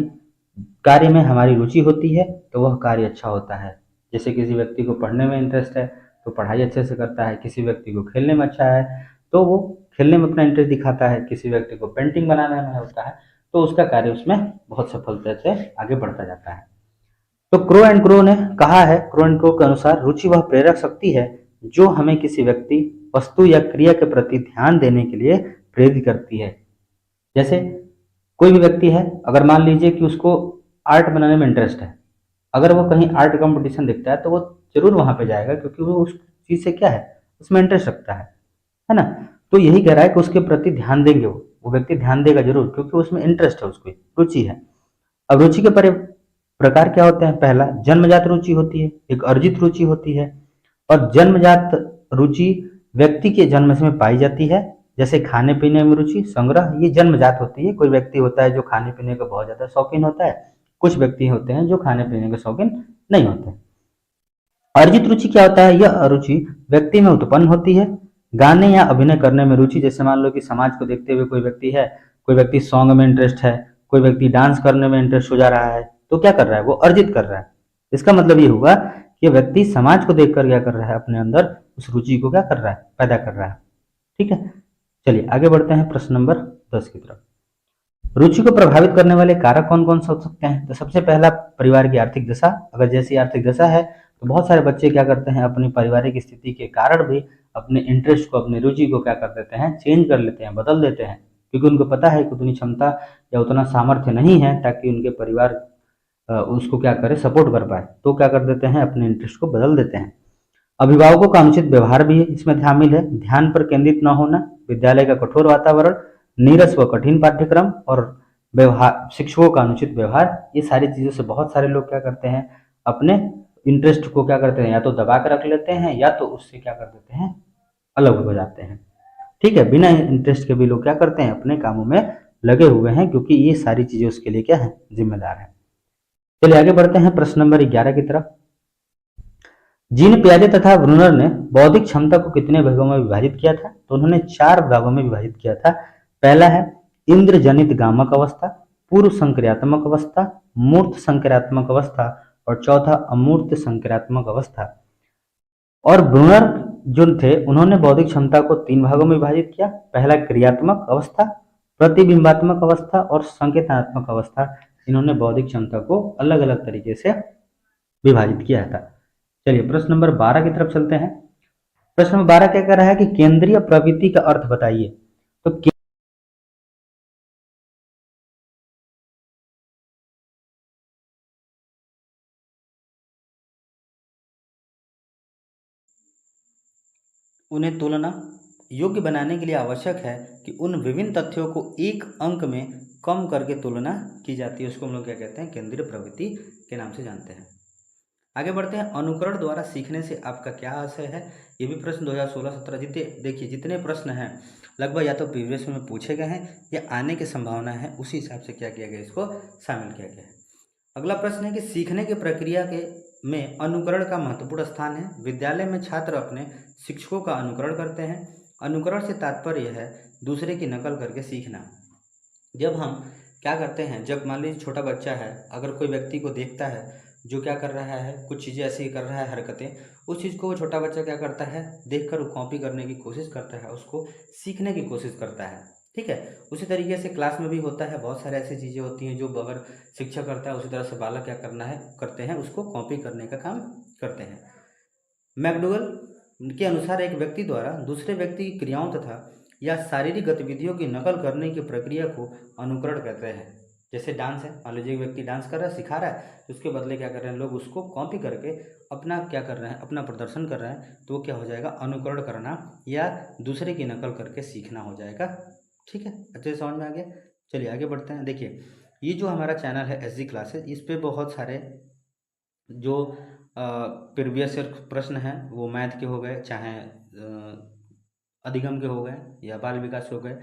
कार्य में हमारी रुचि होती है तो वह कार्य अच्छा होता है। जैसे किसी व्यक्ति को पढ़ने में इंटरेस्ट है तो पढ़ाई अच्छे से करता है, किसी व्यक्ति को खेलने में अच्छा है तो वो खेलने में अपना इंटरेस्ट दिखाता है, किसी व्यक्ति को पेंटिंग बनाने में होता है तो उसका कार्य उसमें बहुत सफलता से आगे बढ़ता जाता है। तो क्रो एंड क्रो ने कहा है, क्रो एंड क्रो के अनुसार रुचि वह प्रेरक शक्ति है जो हमें किसी व्यक्ति, वस्तु या क्रिया के प्रति ध्यान देने के लिए प्रेरित करती है। जैसे कोई भी व्यक्ति है, अगर मान लीजिए कि उसको आर्ट बनाने में इंटरेस्ट है, अगर वो कहीं आर्ट कंपटीशन दिखता है तो वो जरूर वहां पे जाएगा, क्योंकि वो उस चीज से क्या है, उसमें इंटरेस्ट रखता है ना। तो यही कह रहा है कि उसके प्रति ध्यान देंगे, वो व्यक्ति ध्यान देगा जरूर, क्योंकि उसमें इंटरेस्ट है, उसको रुचि है। अब रुचि के प्रकार क्या होते हैं? पहला जन्मजात रुचि होती है, एक अर्जित रुचि होती है। और जन्मजात रुचि व्यक्ति के जन्म से में पाई जाती है, जैसे खाने पीने में रुचि, संग्रह, ये जन्मजात होती है। कोई व्यक्ति होता है जो खाने पीने का बहुत ज्यादा शौकीन होता है, कुछ व्यक्ति होते हैं जो खाने पीने के शौकीन नहीं होते। अर्जित रुचि क्या होता है? यह रुचि व्यक्ति में उत्पन्न होती है। गाने या अभिनय करने में रुचि, जैसे मान लो कि समाज को देखते हुए कोई व्यक्ति है, कोई व्यक्ति सॉन्ग में इंटरेस्ट है, कोई व्यक्ति डांस करने में इंटरेस्ट हो जा रहा है, तो क्या कर रहा है, वो अर्जित कर रहा है। इसका मतलब ये हुआ कि व्यक्ति समाज को देखकर क्या कर रहा है, अपने अंदर उस रुचि को क्या कर रहा है, पैदा कर रहा है। ठीक है, चलिए आगे बढ़ते हैं प्रश्न नंबर 10 की तरफ। रुचि को प्रभावित करने वाले कारक कौन कौन से हो सकते हैं? तो सबसे पहला परिवार की आर्थिक दशा। अगर जैसी आर्थिक दशा है तो बहुत सारे बच्चे क्या करते हैं, अपनी पारिवारिक स्थिति के कारण भी अपने इंटरेस्ट को, अपनी रुचि को क्या कर देते हैं, चेंज कर लेते हैं, बदल देते हैं, क्योंकि उनको पता है कि उतनी क्षमता या उतना सामर्थ्य नहीं है ताकि उनके परिवार उसको क्या करे, सपोर्ट कर पाए, तो क्या कर देते हैं, अपने इंटरेस्ट को बदल देते हैं। अभिभावकों का अनुचित व्यवहार भी इसमें शामिल है। ध्यान पर केंद्रित न होना, विद्यालय का कठोर वातावरण, नीरस व कठिन पाठ्यक्रम और व्यवहार, शिक्षकों का अनुचित व्यवहार, ये सारी चीजों से बहुत सारे लोग क्या करते हैं, अपने इंटरेस्ट को क्या करते हैं, या तो दबा कर रख लेते हैं या तो उससे क्या कर देते हैं, अलग हो जाते हैं। ठीक है, बिना इंटरेस्ट के भी लोग क्या करते हैं, अपने कामों में लगे हुए हैं, क्योंकि ये सारी चीजें उसके लिए क्या है, जिम्मेदार है। चलिए आगे बढ़ते हैं प्रश्न नंबर 11 की तरफ। जीन पियाजे तथा ब्रूनर ने बौद्धिक क्षमता को कितने भागों में विभाजित किया था? तो उन्होंने 4 भागों में विभाजित किया था। पहला है इंद्रजनित गामक अवस्था, पूर्व संक्रियात्मक अवस्था, मूर्त संक्रियात्मक अवस्था और चौथा अमूर्त संक्रियात्मक अवस्था। और ब्रूनर जो थे उन्होंने बौद्धिक क्षमता को 3 भागों में विभाजित किया। पहला क्रियात्मक अवस्था, प्रतिबिंबात्मक अवस्था और संकेतात्मक अवस्था। इन्होंने बौद्धिक क्षमता को अलग अलग तरीके से विभाजित किया था। चलिए प्रश्न नंबर 12 की तरफ चलते हैं। प्रश्न नंबर 12 क्या कह रहा है कि केंद्रीय प्रवृत्ति का अर्थ बताइए। तो उन्हें तुलना योग्य बनाने के लिए आवश्यक है कि उन विभिन्न तथ्यों को एक अंक में कम करके तुलना की जाती है। उसको हम लोग क्या कहते हैं, केंद्रीय प्रवृत्ति के नाम से जानते हैं। आगे बढ़ते हैं, अनुकरण द्वारा सीखने से आपका क्या आशय है। ये भी प्रश्न 2016-17 देखिए जितने प्रश्न हैं लगभग या तो प्रीवियस में पूछे गए हैं या आने की संभावना है, उसी हिसाब से क्या किया गया, इसको शामिल किया गया है। अगला प्रश्न है कि सीखने की प्रक्रिया के में अनुकरण का महत्वपूर्ण स्थान है। विद्यालय में छात्र अपने शिक्षकों का अनुकरण करते हैं। अनुकरण से तात्पर्य है दूसरे की नकल करके सीखना। जब हम क्या करते हैं, जब मान लीजिए छोटा बच्चा है, अगर कोई व्यक्ति को देखता है जो क्या कर रहा है, कुछ चीज़ें ऐसी कर रहा है हरकतें, उस चीज़ को वो छोटा बच्चा क्या करता है, देखकर वो कॉपी करने की कोशिश करता है, उसको सीखने की कोशिश करता है। ठीक है, उसी तरीके से क्लास में भी होता है, बहुत सारे ऐसी चीज़ें होती हैं जो अगर शिक्षक करता है उसी तरह से बालक क्या करना है करते हैं, उसको कॉपी करने का काम करते हैं। मैकडोगल के अनुसार एक व्यक्ति द्वारा दूसरे व्यक्ति की क्रियाओं तथा या शारीरिक गतिविधियों की नकल करने की प्रक्रिया को अनुकरण कहते हैं। जैसे डांस है, मान लीजिए एक व्यक्ति डांस कर रहा है, सिखा रहा है, तो उसके बदले क्या कर रहे हैं लोग, उसको कॉपी करके अपना क्या कर रहे हैं, अपना प्रदर्शन कर रहे हैं, तो वो क्या हो जाएगा, अनुकरण करना या दूसरे की नकल करके सीखना हो जाएगा। ठीक है, अच्छे से समझ में आ गया। चलिए आगे बढ़ते हैं। देखिए ये जो हमारा चैनल है SG क्लासेस, इस पर बहुत सारे जो प्रीवियस ईयर प्रश्न हैं वो मैथ के हो गए, चाहे अधिगम के हो गए या बाल विकास हो गए,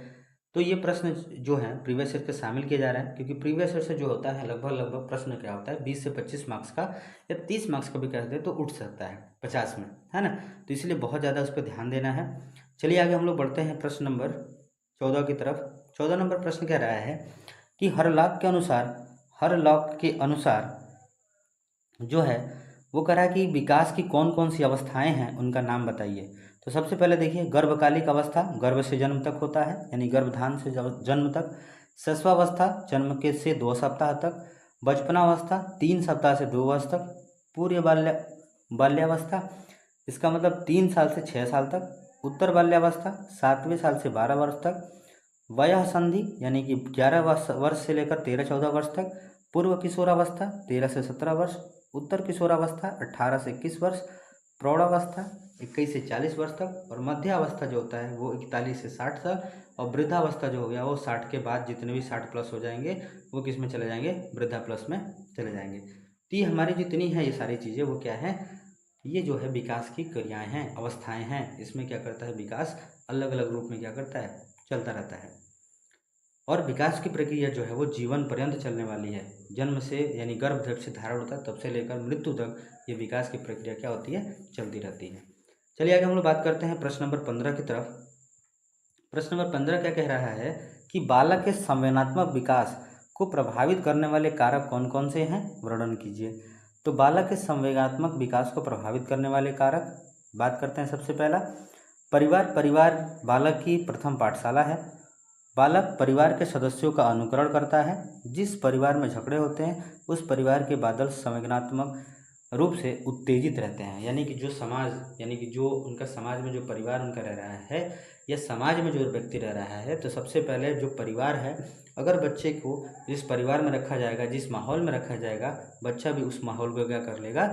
तो ये प्रश्न जो हैं प्रीवियस ईयर के शामिल किए जा रहे हैं, क्योंकि प्रीवियस ईयर से जो होता है लगभग प्रश्न क्या होता है 20 से 25 मार्क्स का या 30 मार्क्स का भी कहते हैं तो उठ सकता है 50 में, है ना। तो इसलिए बहुत ज़्यादा उस पर ध्यान देना है। चलिए आगे हम लोग बढ़ते हैं प्रश्न नंबर 14 की तरफ। 14 नंबर प्रश्न कह रहा है कि हर लॉग के अनुसार जो है वो कह रहा है कि विकास की कौन कौन सी अवस्थाएं हैं, उनका नाम बताइए। तो सबसे पहले देखिए, गर्भकालिक अवस्था गर्भ से जन्म तक होता है, यानी गर्भधान से जन्म तक। शिशुअवस्था जन्म के से 2 सप्ताह तक। बचपनावस्था 3 सप्ताह से 2 वर्ष तक। पूर्व बाल्यावस्था इसका मतलब 3 साल से 6 साल तक। उत्तर बाल्यावस्था 7वें साल से 12 वर्ष तक। वयः संधि यानी कि 11 वर्ष से लेकर 13-14 वर्ष तक। पूर्व किशोरावस्था 13 से 17 वर्ष। उत्तर किशोरावस्था 18 से 21 वर्ष। प्रौढ़ावस्था 21 से 40 वर्ष तक। और मध्यावस्था जो होता है वो 41 से 60 साल। और वृद्धावस्था जो हो गया वो 60 के बाद जितने भी 60 प्लस हो जाएंगे वो किस में चले जाएंगे, वृद्धा प्लस में चले जाएंगे। तो ये हमारी जितनी है ये सारी चीज़ें वो क्या है, ये जो है विकास की क्रियाएं हैं, अवस्थाएं हैं। इसमें क्या करता है विकास, अलग अलग रूप में क्या करता है, चलता रहता है। और विकास की प्रक्रिया जो है वो जीवन पर्यंत चलने वाली है। जन्म से यानी गर्भ जब से धारण होता है तब से लेकर मृत्यु तक ये विकास की प्रक्रिया क्या होती है, चलती रहती है। चलिए आगे हम लोग बात करते हैं प्रश्न नंबर 15 की तरफ। प्रश्न नंबर 15 क्या कह रहा है कि बालक के संवेदनात्मक विकास को प्रभावित करने वाले कारक कौन कौन से हैं, वर्णन कीजिए। तो बालक के संवेदनात्मक विकास को प्रभावित करने वाले कारक बात करते हैं। सबसे पहला परिवार बालक की प्रथम पाठशाला है। बालक परिवार के सदस्यों का अनुकरण करता है। जिस परिवार में झगड़े होते हैं उस परिवार के बादल संवेदनात्मक रूप से उत्तेजित रहते हैं, यानी कि जो समाज, यानी कि जो उनका समाज में जो परिवार उनका रह रहा है या समाज में जो व्यक्ति रह रहा है, तो सबसे पहले जो परिवार है, अगर बच्चे को जिस परिवार में रखा जाएगा, जिस माहौल में रखा जाएगा, बच्चा भी उस माहौल को क्या कर लेगा,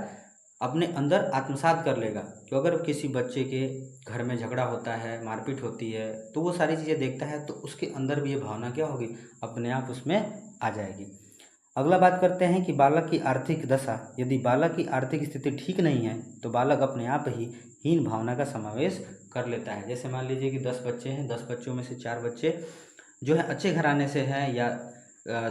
अपने अंदर आत्मसात कर लेगा। तो अगर किसी बच्चे के घर में झगड़ा होता है, मारपीट होती है, तो वो सारी चीज़ें देखता है तो उसके अंदर भी ये भावना क्या होगी, अपने आप उसमें आ जाएगी। अगला बात करते हैं कि बालक की आर्थिक दशा। यदि बालक की आर्थिक स्थिति ठीक नहीं है तो बालक अपने आप ही हीन भावना का समावेश कर लेता है। जैसे मान लीजिए कि 10 बच्चे हैं, 10 बच्चों में से 4 बच्चे जो है अच्छे घराने से हैं, या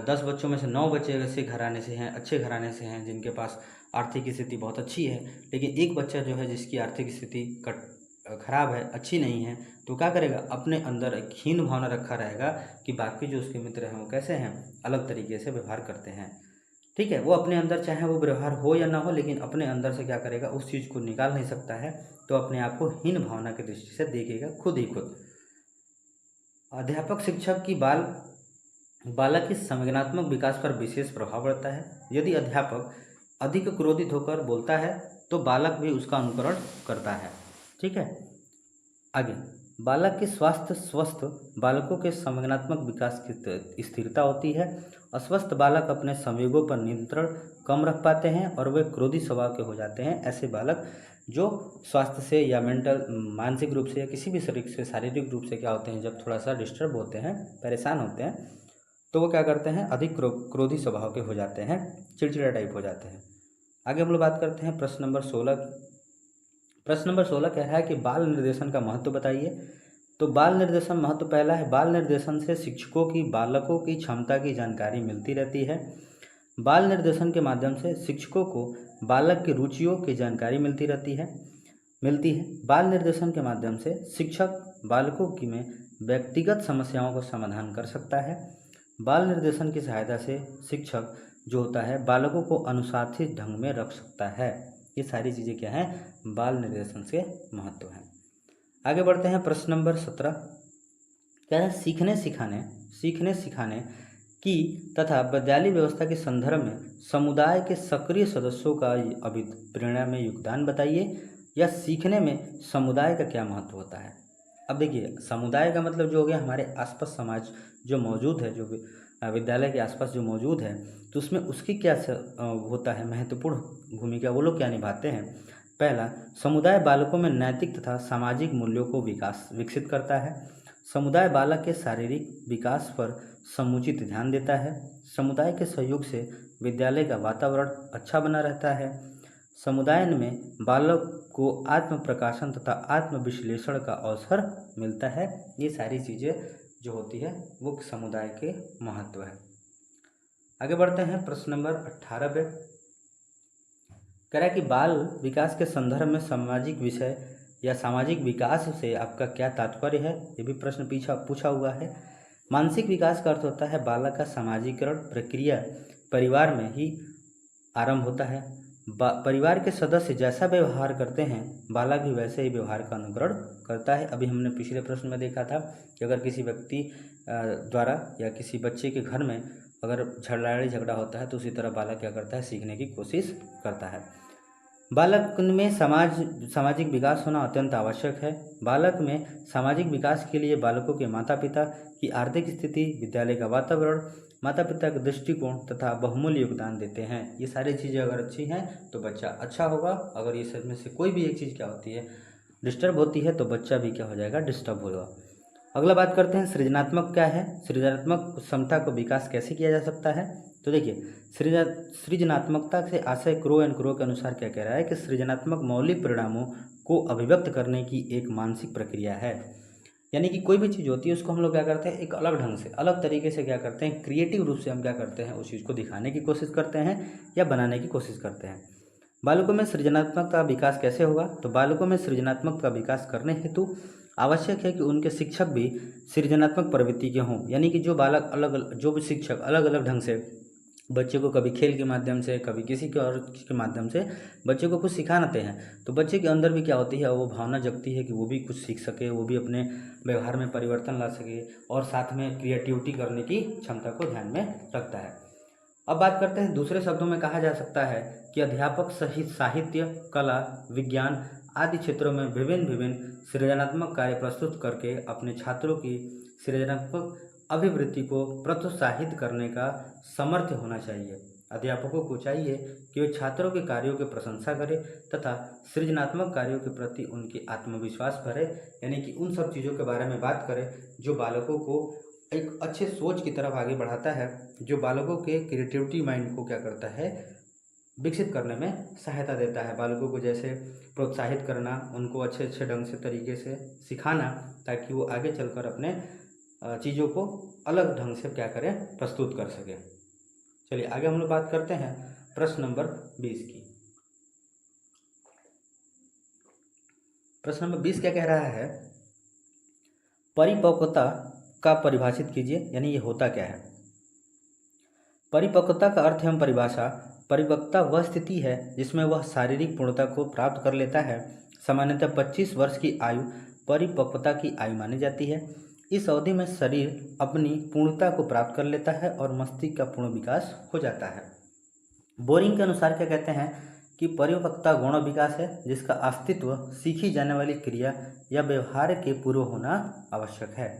10 बच्चों में से 9 बच्चे ऐसे घराने से हैं, अच्छे घराने से हैं, जिनके पास आर्थिक स्थिति बहुत अच्छी है, लेकिन एक बच्चा जो है जिसकी आर्थिक स्थिति खराब है, अच्छी नहीं है, तो क्या करेगा, अपने अंदर एक हीन भावना रखा रहेगा कि बाकी जो उसके मित्र हैं वो कैसे हैं, अलग तरीके से व्यवहार करते हैं। ठीक है, वो अपने अंदर चाहे वो व्यवहार हो या ना हो, लेकिन अपने अंदर से क्या करेगा, उस चीज़ को निकाल नहीं सकता है, तो अपने आप को हीन भावना की दृष्टि से देखेगा खुद ही खुद। अध्यापक शिक्षक की बालक के संवेदनात्मक विकास पर विशेष प्रभाव पड़ता है। यदि अध्यापक अधिक क्रोधित होकर बोलता है तो बालक भी उसका अनुकरण करता है। ठीक है, आगे बालक के स्वस्थ बालकों के संवेदनात्मक विकास की स्थिरता होती है। अस्वस्थ बालक अपने संवेगों पर नियंत्रण कम रख पाते हैं और वे क्रोधी स्वभाव के हो जाते हैं। ऐसे बालक जो स्वास्थ्य से या मानसिक रूप से या किसी भी शरीर से शारीरिक रूप से क्या होते हैं, जब थोड़ा सा डिस्टर्ब होते हैं, परेशान होते हैं, तो वो क्या करते हैं, अधिक क्रोधी स्वभाव के हो जाते हैं, चिड़चिड़ा टाइप हो जाते हैं। आगे हम लोग बात करते हैं प्रश्न नंबर 16 की। प्रश्न नंबर 16 कह रहा है कि बाल निर्देशन का महत्व बताइए। तो बाल निर्देशन महत्व पहला है, बाल निर्देशन से शिक्षकों की बालकों की क्षमता की जानकारी मिलती रहती है। बाल निर्देशन के माध्यम से शिक्षकों को बालक की रुचियों की जानकारी मिलती है। बाल निर्देशन के माध्यम से शिक्षक बालकों की में व्यक्तिगत समस्याओं का समाधान कर सकता है। बाल निर्देशन की सहायता से शिक्षक जो होता है बालकों को अनुशासित ढंग में रख सकता है। ये सारी चीज़ें क्या हैं, बाल निर्देशन से महत्व है। आगे बढ़ते हैं प्रश्न नंबर 17। क्या है, सीखने सिखाने की तथा विद्यालय व्यवस्था के संदर्भ में समुदाय के सक्रिय सदस्यों का अभिप्रेरणा में योगदान बताइए, या सीखने में समुदाय का क्या महत्व होता है। अब देखिए, समुदाय का मतलब जो हो गया हमारे आसपास समाज जो मौजूद है, जो विद्यालय के आसपास जो मौजूद है, तो उसमें उसकी क्या होता है महत्वपूर्ण भूमिका, वो लोग क्या निभाते हैं। पहला, समुदाय बालकों में नैतिक तथा सामाजिक मूल्यों को विकसित करता है। समुदाय बालक के शारीरिक विकास पर समुचित ध्यान देता है। समुदाय के सहयोग से विद्यालय का वातावरण अच्छा बना रहता है। समुदाय में बालक को आत्म प्रकाशन तथा आत्म विश्लेषण का अवसर मिलता है। ये सारी चीज़ें जो होती है वो समुदाय के महत्व है। आगे बढ़ते हैं प्रश्न नंबर 18 पे। कह रहा है कि बाल विकास के संदर्भ में सामाजिक विषय या सामाजिक विकास से आपका क्या तात्पर्य है, ये भी प्रश्न पूछा हुआ है। मानसिक विकास का अर्थ होता है बालक का सामाजिकरण प्रक्रिया परिवार में ही आरंभ होता है। परिवार के सदस्य जैसा व्यवहार करते हैं बालक भी वैसे ही व्यवहार का अनुकरण करता है। अभी हमने पिछले प्रश्न में देखा था कि अगर किसी व्यक्ति द्वारा या किसी बच्चे के घर में अगर झगड़ा होता है तो उसी तरह बालक क्या करता है, सीखने की कोशिश करता है। बालक में सामाजिक विकास होना अत्यंत आवश्यक है। बालक में सामाजिक विकास के लिए बालकों के माता पिता की आर्थिक स्थिति, विद्यालय का वातावरण, माता पिता का दृष्टिकोण तथा बहुमूल्य योगदान देते हैं। ये सारी चीज़ें अगर अच्छी हैं तो बच्चा अच्छा होगा। अगर ये सब में से कोई भी एक चीज़ क्या होती है, डिस्टर्ब होती है, तो बच्चा भी क्या हो जाएगा, डिस्टर्ब होगा। अगला बात करते हैं सृजनात्मक क्या है, सृजनात्मक क्षमता को विकास कैसे किया जा सकता है। तो देखिए, सृजनात्मकता से आशय क्रो एंड क्रो के अनुसार क्या कह रहा है कि सृजनात्मक मौलिक परिणामों को अभिव्यक्त करने की एक मानसिक प्रक्रिया है। यानी कि कोई भी चीज़ होती है उसको हम लोग क्या करते हैं, एक अलग ढंग से, अलग तरीके से क्या करते हैं, क्रिएटिव रूप से हम क्या करते हैं, उस चीज़ को दिखाने की कोशिश करते हैं या बनाने की कोशिश करते हैं। बालकों में सृजनात्मक का विकास कैसे होगा, तो बालकों में सृजनात्मक का विकास करने हेतु आवश्यक है कि उनके शिक्षक भी सृजनात्मक प्रवृत्ति के हों। यानी कि जो भी शिक्षक अलग अलग ढंग से बच्चे को कभी खेल के माध्यम से, कभी किसी के और के माध्यम से बच्चे को कुछ सिखाते हैं, तो बच्चे के अंदर भी क्या होती है, वो भावना जगती है कि वो भी कुछ सीख सके, वो भी अपने व्यवहार में परिवर्तन ला सके और साथ में क्रिएटिविटी करने की क्षमता को ध्यान में रखता है। अब बात करते हैं, दूसरे शब्दों में कहा जा सकता है कि अध्यापक सहित साहित्य, कला, विज्ञान आदि क्षेत्रों में विभिन्न सृजनात्मक कार्य प्रस्तुत करके अपने छात्रों की सृजनात्मक अभिवृत्ति को प्रोत्साहित करने का समर्थ होना चाहिए। अध्यापकों को चाहिए कि वे छात्रों के कार्यों की प्रशंसा करें तथा सृजनात्मक कार्यों के प्रति उनकी आत्मविश्वास भरे। यानी कि उन सब चीज़ों के बारे में बात करें जो बालकों को एक अच्छे सोच की तरफ आगे बढ़ाता है, जो बालकों के क्रिएटिविटी माइंड को क्या करता है, विकसित करने में सहायता देता है। बालकों को जैसे प्रोत्साहित करना, उनको अच्छे ढंग से तरीके से सिखाना, ताकि वो आगे चलकर अपने चीज़ों को अलग ढंग से क्या करें, प्रस्तुत कर सके। चलिए आगे हम लोग बात करते हैं प्रश्न नंबर 20 की। प्रश्न नंबर 20 क्या कह रहा है, परिपक्वता का परिभाषित कीजिए। यानी ये होता क्या है। परिपक्वता का अर्थ एवं परिभाषा, परिपक्वता वह स्थिति है जिसमें वह शारीरिक पूर्णता को प्राप्त कर लेता है। सामान्यतः 25 वर्ष की आयु परिपक्वता की आयु मानी जाती है। इस अवधि में शरीर अपनी पूर्णता को प्राप्त कर लेता है और मस्तिष्क का पूर्ण विकास हो जाता है। बोरिंग के अनुसार क्या कहते हैं कि परिपक्वता गौण विकास है जिसका अस्तित्व सीखी जाने वाली क्रिया या व्यवहार के पूर्व होना आवश्यक है।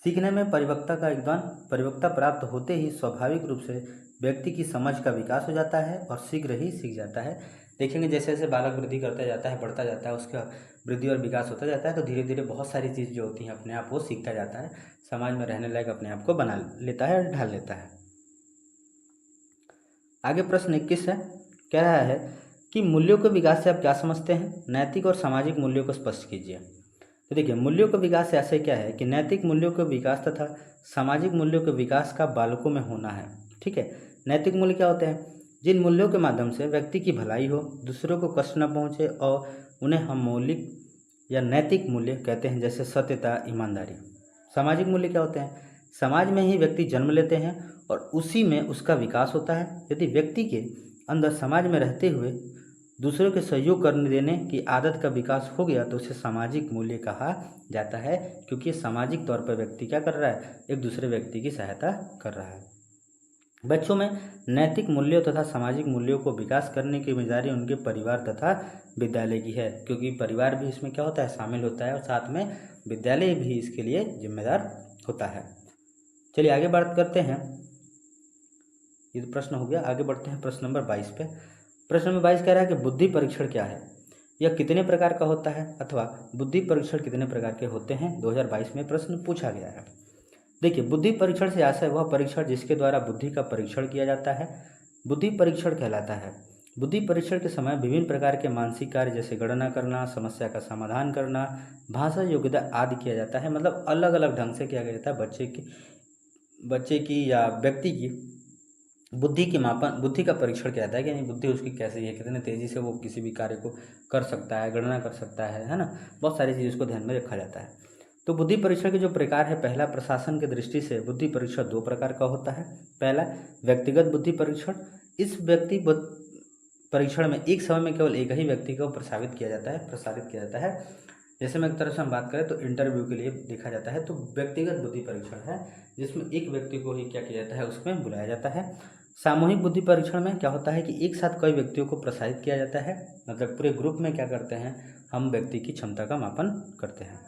सीखने में परिपक्वता प्राप्त होते ही स्वाभाविक रूप से व्यक्ति की समझ का विकास हो जाता है और शीघ्र ही सीख जाता है। देखेंगे जैसे जैसे बालक वृद्धि करता जाता है, बढ़ता जाता है, उसका वृद्धि और विकास होता जाता है, तो धीरे धीरे बहुत सारी चीज़ जो होती हैं अपने आप वो सीखता जाता है, समाज में रहने लायक अपने आप को बना लेता है और ढाल लेता है। आगे प्रश्न 21 है कह रहा है कि मूल्यों के विकास से आप क्या समझते हैं, नैतिक और सामाजिक मूल्यों को स्पष्ट कीजिए। तो देखिए, मूल्यों का विकास ऐसे क्या है कि नैतिक मूल्यों के विकास तथा सामाजिक मूल्यों के विकास का बालकों में होना है। ठीक है, नैतिक मूल्य क्या होते हैं, जिन मूल्यों के माध्यम से व्यक्ति की भलाई हो, दूसरों को कष्ट न पहुंचे और उन्हें हम मौलिक या नैतिक मूल्य कहते हैं, जैसे सत्यता, ईमानदारी। सामाजिक मूल्य क्या होते हैं, समाज में ही व्यक्ति जन्म लेते हैं और उसी में उसका विकास होता है। यदि व्यक्ति के अंदर समाज में रहते हुए दूसरों के सहयोग करने देने की आदत का विकास हो गया तो उसे सामाजिक मूल्य कहा जाता है, क्योंकि सामाजिक तौर पर व्यक्ति क्या कर रहा है, एक दूसरे व्यक्ति की सहायता कर रहा है। बच्चों में नैतिक मूल्यों तथा सामाजिक मूल्यों को विकास करने की जिम्मेदारी उनके परिवार तथा विद्यालय की है, क्योंकि परिवार भी इसमें क्या होता है, शामिल होता है और साथ में विद्यालय भी इसके लिए जिम्मेदार होता है। चलिए आगे बात करते हैं, ये तो प्रश्न हो गया। आगे बढ़ते हैं प्रश्न नंबर 22 पे। प्रश्न नंबर 22 कह रहा है कि बुद्धि परीक्षण क्या है, यह कितने प्रकार का होता है अथवा बुद्धि परीक्षण कितने प्रकार के होते हैं, 2022 में प्रश्न पूछा गया है। देखिए, बुद्धि परीक्षण से आशय वह परीक्षण जिसके द्वारा बुद्धि का परीक्षण किया जाता है, बुद्धि परीक्षण कहलाता है। बुद्धि परीक्षण के समय विभिन्न प्रकार के मानसिक कार्य जैसे गणना करना, समस्या का समाधान करना, भाषा योग्यता आदि किया जाता है। मतलब अलग अलग ढंग से किया जाता है बच्चे की या व्यक्ति की बुद्धि की मापन, बुद्धि का परीक्षण किया जाता है कि यानी बुद्धि उसकी कैसी है, कितने तेज़ी से वो किसी भी कार्य को कर सकता है, गणना कर सकता है ना। बहुत सारी चीज़ उसको ध्यान में रखा जाता है। तो बुद्धि परीक्षण के जो प्रकार है, पहला, प्रशासन की दृष्टि से बुद्धि परीक्षण 2 प्रकार का होता है। पहला, व्यक्तिगत बुद्धि परीक्षण। इस परीक्षण में एक समय में केवल एक ही व्यक्ति को प्रसारित किया जाता है। जैसे मैं एक तरह से हम बात करें तो इंटरव्यू के लिए देखा जाता है, तो व्यक्तिगत बुद्धि परीक्षण है जिसमें एक व्यक्ति को ही क्या किया जाता है, उसमें बुलाया जाता है। सामूहिक बुद्धि परीक्षण में क्या होता है कि एक साथ कई व्यक्तियों को प्रसारित किया जाता है, मतलब पूरे ग्रुप में क्या करते हैं, हम व्यक्ति की क्षमता का मापन करते हैं।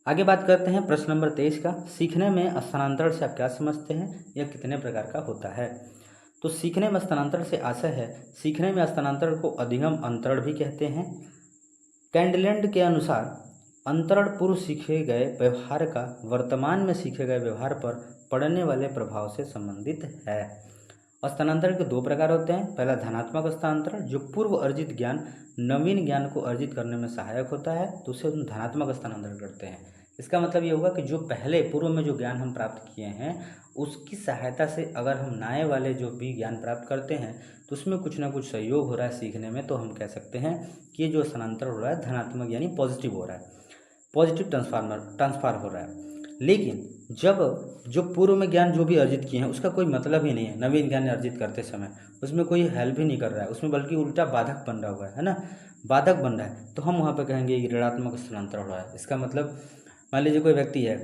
आगे बात करते हैं प्रश्न नंबर 23 का, सीखने में स्थानांतरण से आप क्या समझते हैं, यह कितने प्रकार का होता है। तो सीखने में स्थानांतरण से आशय है, सीखने में स्थानांतरण को अधिगम अंतरण भी कहते हैं। कैंडलैंड के अनुसार अंतरण पूर्व सीखे गए व्यवहार का वर्तमान में सीखे गए व्यवहार पर पड़ने वाले प्रभाव से संबंधित है। स्थानांतरण के 2 प्रकार होते हैं। पहला, धनात्मक स्थानांतरण, जो पूर्व अर्जित ज्ञान नवीन ज्ञान को अर्जित करने में सहायक होता है, तो उसे हम धनात्मक स्थानांतरण करते हैं। इसका मतलब ये होगा कि जो पहले पूर्व में जो ज्ञान हम प्राप्त किए हैं उसकी सहायता से अगर हम नए वाले जो भी ज्ञान प्राप्त करते हैं तो उसमें कुछ ना कुछ सहयोग हो रहा है सीखने में, तो हम कह सकते हैं कि ये जो स्थानांतरण हो रहा है धनात्मक यानी पॉजिटिव हो रहा है, पॉजिटिव ट्रांसफर हो रहा है। लेकिन जब जो पूर्व में ज्ञान जो भी अर्जित किए हैं उसका कोई मतलब ही नहीं है, नवीन ज्ञान अर्जित करते समय उसमें कोई हेल्प ही नहीं कर रहा है, उसमें बल्कि उल्टा बाधक बन रहा हुआ है ना, बाधक बन रहा है, तो हम वहाँ पे कहेंगे कि ऋणात्मक स्थानांतरण हो रहा है। इसका मतलब मान लीजिए कोई व्यक्ति है,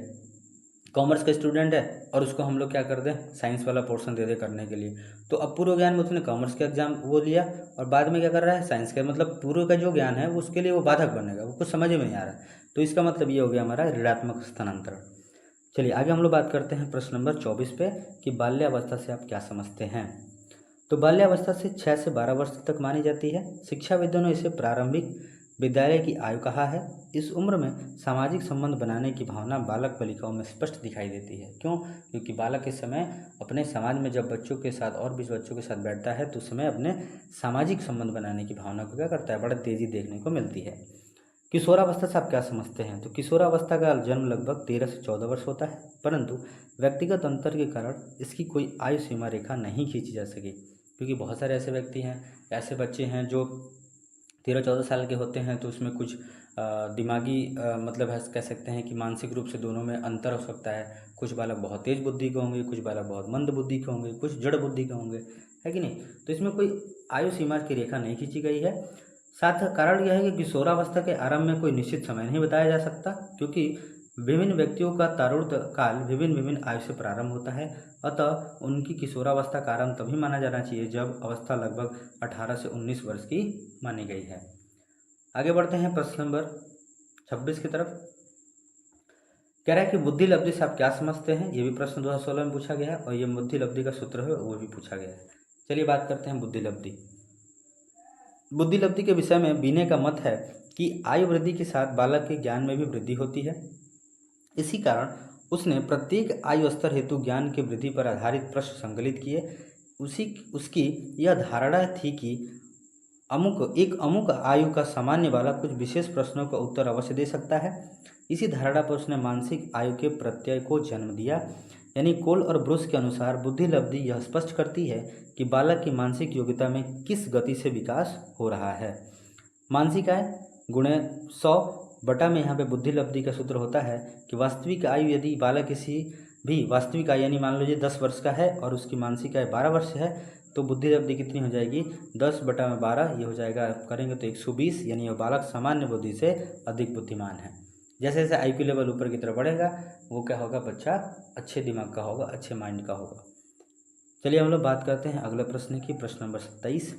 कॉमर्स का स्टूडेंट है और उसको हम लोग क्या कर दें, साइंस वाला पोर्शन दे दे करने के लिए, तो अब पूर्व ज्ञान में उसने कॉमर्स का एग्जाम वो लिया और बाद में क्या कर रहा है, साइंस का, मतलब पूर्व का जो ज्ञान है उसके लिए वो बाधक बनेगा, वो कुछ समझ में नहीं आ रहा है, तो इसका मतलब ये हो गया हमारा ऋणात्मक स्थानांतरण। चलिए आगे हम लोग बात करते हैं प्रश्न नंबर 24 पे कि बाल्यावस्था से आप क्या समझते हैं। तो बाल्यावस्था से 6 से 12 वर्ष तक मानी जाती है। शिक्षाविदों ने इसे प्रारंभिक विद्यालय की आयु कहा है। इस उम्र में सामाजिक संबंध बनाने की भावना बालक बालिकाओं में स्पष्ट दिखाई देती है। क्यों? क्योंकि बालक इस समय अपने समाज में जब बच्चों के साथ और भी बच्चों के साथ बैठता है तो उस समय अपने सामाजिक संबंध बनाने की भावना को क्या करता है, बड़ा तेजी देखने को मिलती है। किशोरावस्था से आप क्या समझते हैं। तो किशोरावस्था का जन्म लगभग 13 से 14 वर्ष होता है, परंतु व्यक्तिगत अंतर के कारण इसकी कोई आयु सीमा रेखा नहीं खींची जा सकी, क्योंकि बहुत सारे ऐसे व्यक्ति हैं, ऐसे बच्चे हैं जो 13-14 साल के होते हैं, तो उसमें कुछ दिमागी मतलब है, कह सकते हैं कि मानसिक रूप से दोनों में अंतर हो सकता है। कुछ बालक बहुत तेज बुद्धि के होंगे, कुछ बालक बहुत मंद बुद्धि के होंगे, कुछ जड़ बुद्धि के होंगे, है कि नहीं। तो इसमें कोई आयु सीमा की रेखा नहीं खींची गई है। साथ कारण यह है कि किशोरावस्था के आरंभ में कोई निश्चित समय नहीं बताया जा सकता, क्योंकि विभिन्न व्यक्तियों का तारुण्य काल विभिन्न आयु से प्रारंभ होता है। अतः उनकी किशोरावस्था का आरंभ तभी माना जाना चाहिए जब अवस्था लगभग 18 से 19 वर्ष की मानी गई है। आगे बढ़ते हैं प्रश्न नंबर 26 की तरफ। कह रहा है कि बुद्धि लब्धि से आप क्या समझते हैं। ये भी प्रश्न 2016 में पूछा गया है और ये बुद्धि लब्धि का सूत्र है वो भी पूछा गया है। चलिए बात करते हैं बुद्धि लब्धि। बुद्धि लब्धि के विषय में बीने का मत है कि आयु वृद्धि के साथ बालक के ज्ञान में भी वृद्धि होती है। इसी कारण उसने प्रत्येक आयु स्तर हेतु ज्ञान की वृद्धि पर आधारित प्रश्न संकलित किए। उसकी यह धारणा थी कि एक अमुक आयु का सामान्य बालक कुछ विशेष प्रश्नों का उत्तर अवश्य दे सकता है। इसी धारणा पर उसने मानसिक आयु के प्रत्यय को जन्म दिया। यानी कोल और ब्रूस के अनुसार बुद्धि लब्धि यह स्पष्ट करती है कि बालक की मानसिक योग्यता में किस गति से विकास हो रहा है। मानसिक आय गुणे 100 बटा में यहाँ पे बुद्धि लब्धि का सूत्र होता है कि वास्तविक आयु, यदि बालक किसी भी वास्तविक आयु यानी मान लीजिए 10 वर्ष का है और उसकी मानसिक आयु 12 वर्ष है, तो बुद्धि लब्धि कितनी हो जाएगी? 10 बटा में 12, ये हो जाएगा, करेंगे तो 120। यानी यह बालक सामान्य बुद्धि से अधिक बुद्धिमान है। जैसे जैसे IQ लेवल ऊपर की तरफ बढ़ेगा वो क्या होगा? बच्चा अच्छे दिमाग का होगा, अच्छे माइंड का होगा। चलिए हम लोग बात करते हैं अगले प्रश्न की। प्रश्न नंबर 27,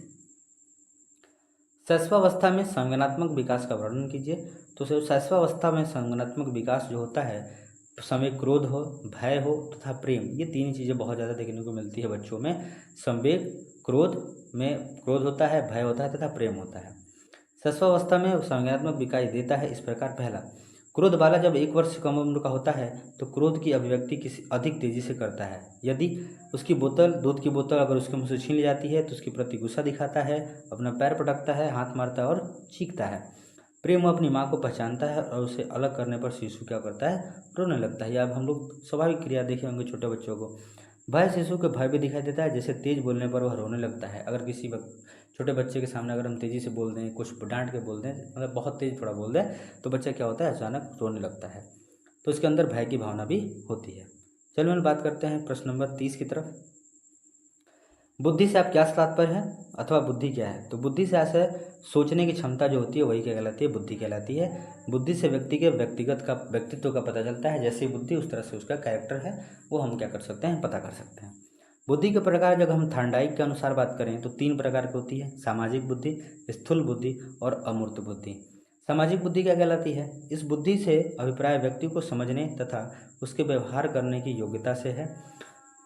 शैशवावस्था में संज्ञानात्मक विकास का वर्णन कीजिए। तो शैशवावस्था में संज्ञानात्मक विकास जो होता है, संवेग, क्रोध हो, भय हो तथा प्रेम, ये तीन चीज़ें बहुत ज़्यादा देखने को मिलती है बच्चों में। संवेग, क्रोध में क्रोध होता है, भय होता है तथा प्रेम होता है। शैशवावस्था में संज्ञानात्मक विकास देता है इस प्रकार। पहला, क्रोध वाला जब 1 वर्ष से कम उम्र का होता है तो क्रोध की अभिव्यक्ति किसी अधिक तेजी से करता है। यदि उसकी बोतल, दूध की बोतल अगर उसके मुँह से छीन ली जाती है तो उसके प्रति गुस्सा दिखाता है, अपना पैर पटकता है, हाथ मारता है और चीखता है। प्रेम अपनी माँ को पहचानता है और उसे अलग करने पर शिशु क्या करता है? रोने लगता है। या अब हम लोग स्वाभाविक क्रिया देखे होंगे छोटे बच्चों को। भय, शिशु को भय भी दिखाई देता है, जैसे तेज बोलने पर वह रोने लगता है। अगर किसी छोटे बच्चे के सामने अगर हम तेज़ी से बोल दें, कुछ डांट के बोल दें, मतलब बहुत तेज थोड़ा बोल दें, तो बच्चा क्या होता है? अचानक रोने लगता है। तो इसके अंदर भय की भावना भी होती है। चलिए हम बात करते हैं प्रश्न नंबर 30 की तरफ। बुद्धि से आप क्या तात्पर्य है अथवा बुद्धि क्या है? तो बुद्धि से ऐसे सोचने की क्षमता जो होती है वही क्या कहलाती है? बुद्धि कहलाती है। बुद्धि से व्यक्ति के व्यक्तित्व का पता चलता है। जैसी बुद्धि उस तरह से उसका कैरेक्टर है, वो हम क्या कर सकते हैं? पता कर सकते हैं। बुद्धि के प्रकार जब हम थॉर्नडाइक के अनुसार बात करें तो 3 प्रकार की होती है: सामाजिक बुद्धि, स्थूल बुद्धि और अमूर्त बुद्धि। सामाजिक बुद्धि क्या कहलाती है? इस बुद्धि से अभिप्राय व्यक्ति को समझने तथा उसके व्यवहार करने की योग्यता से है।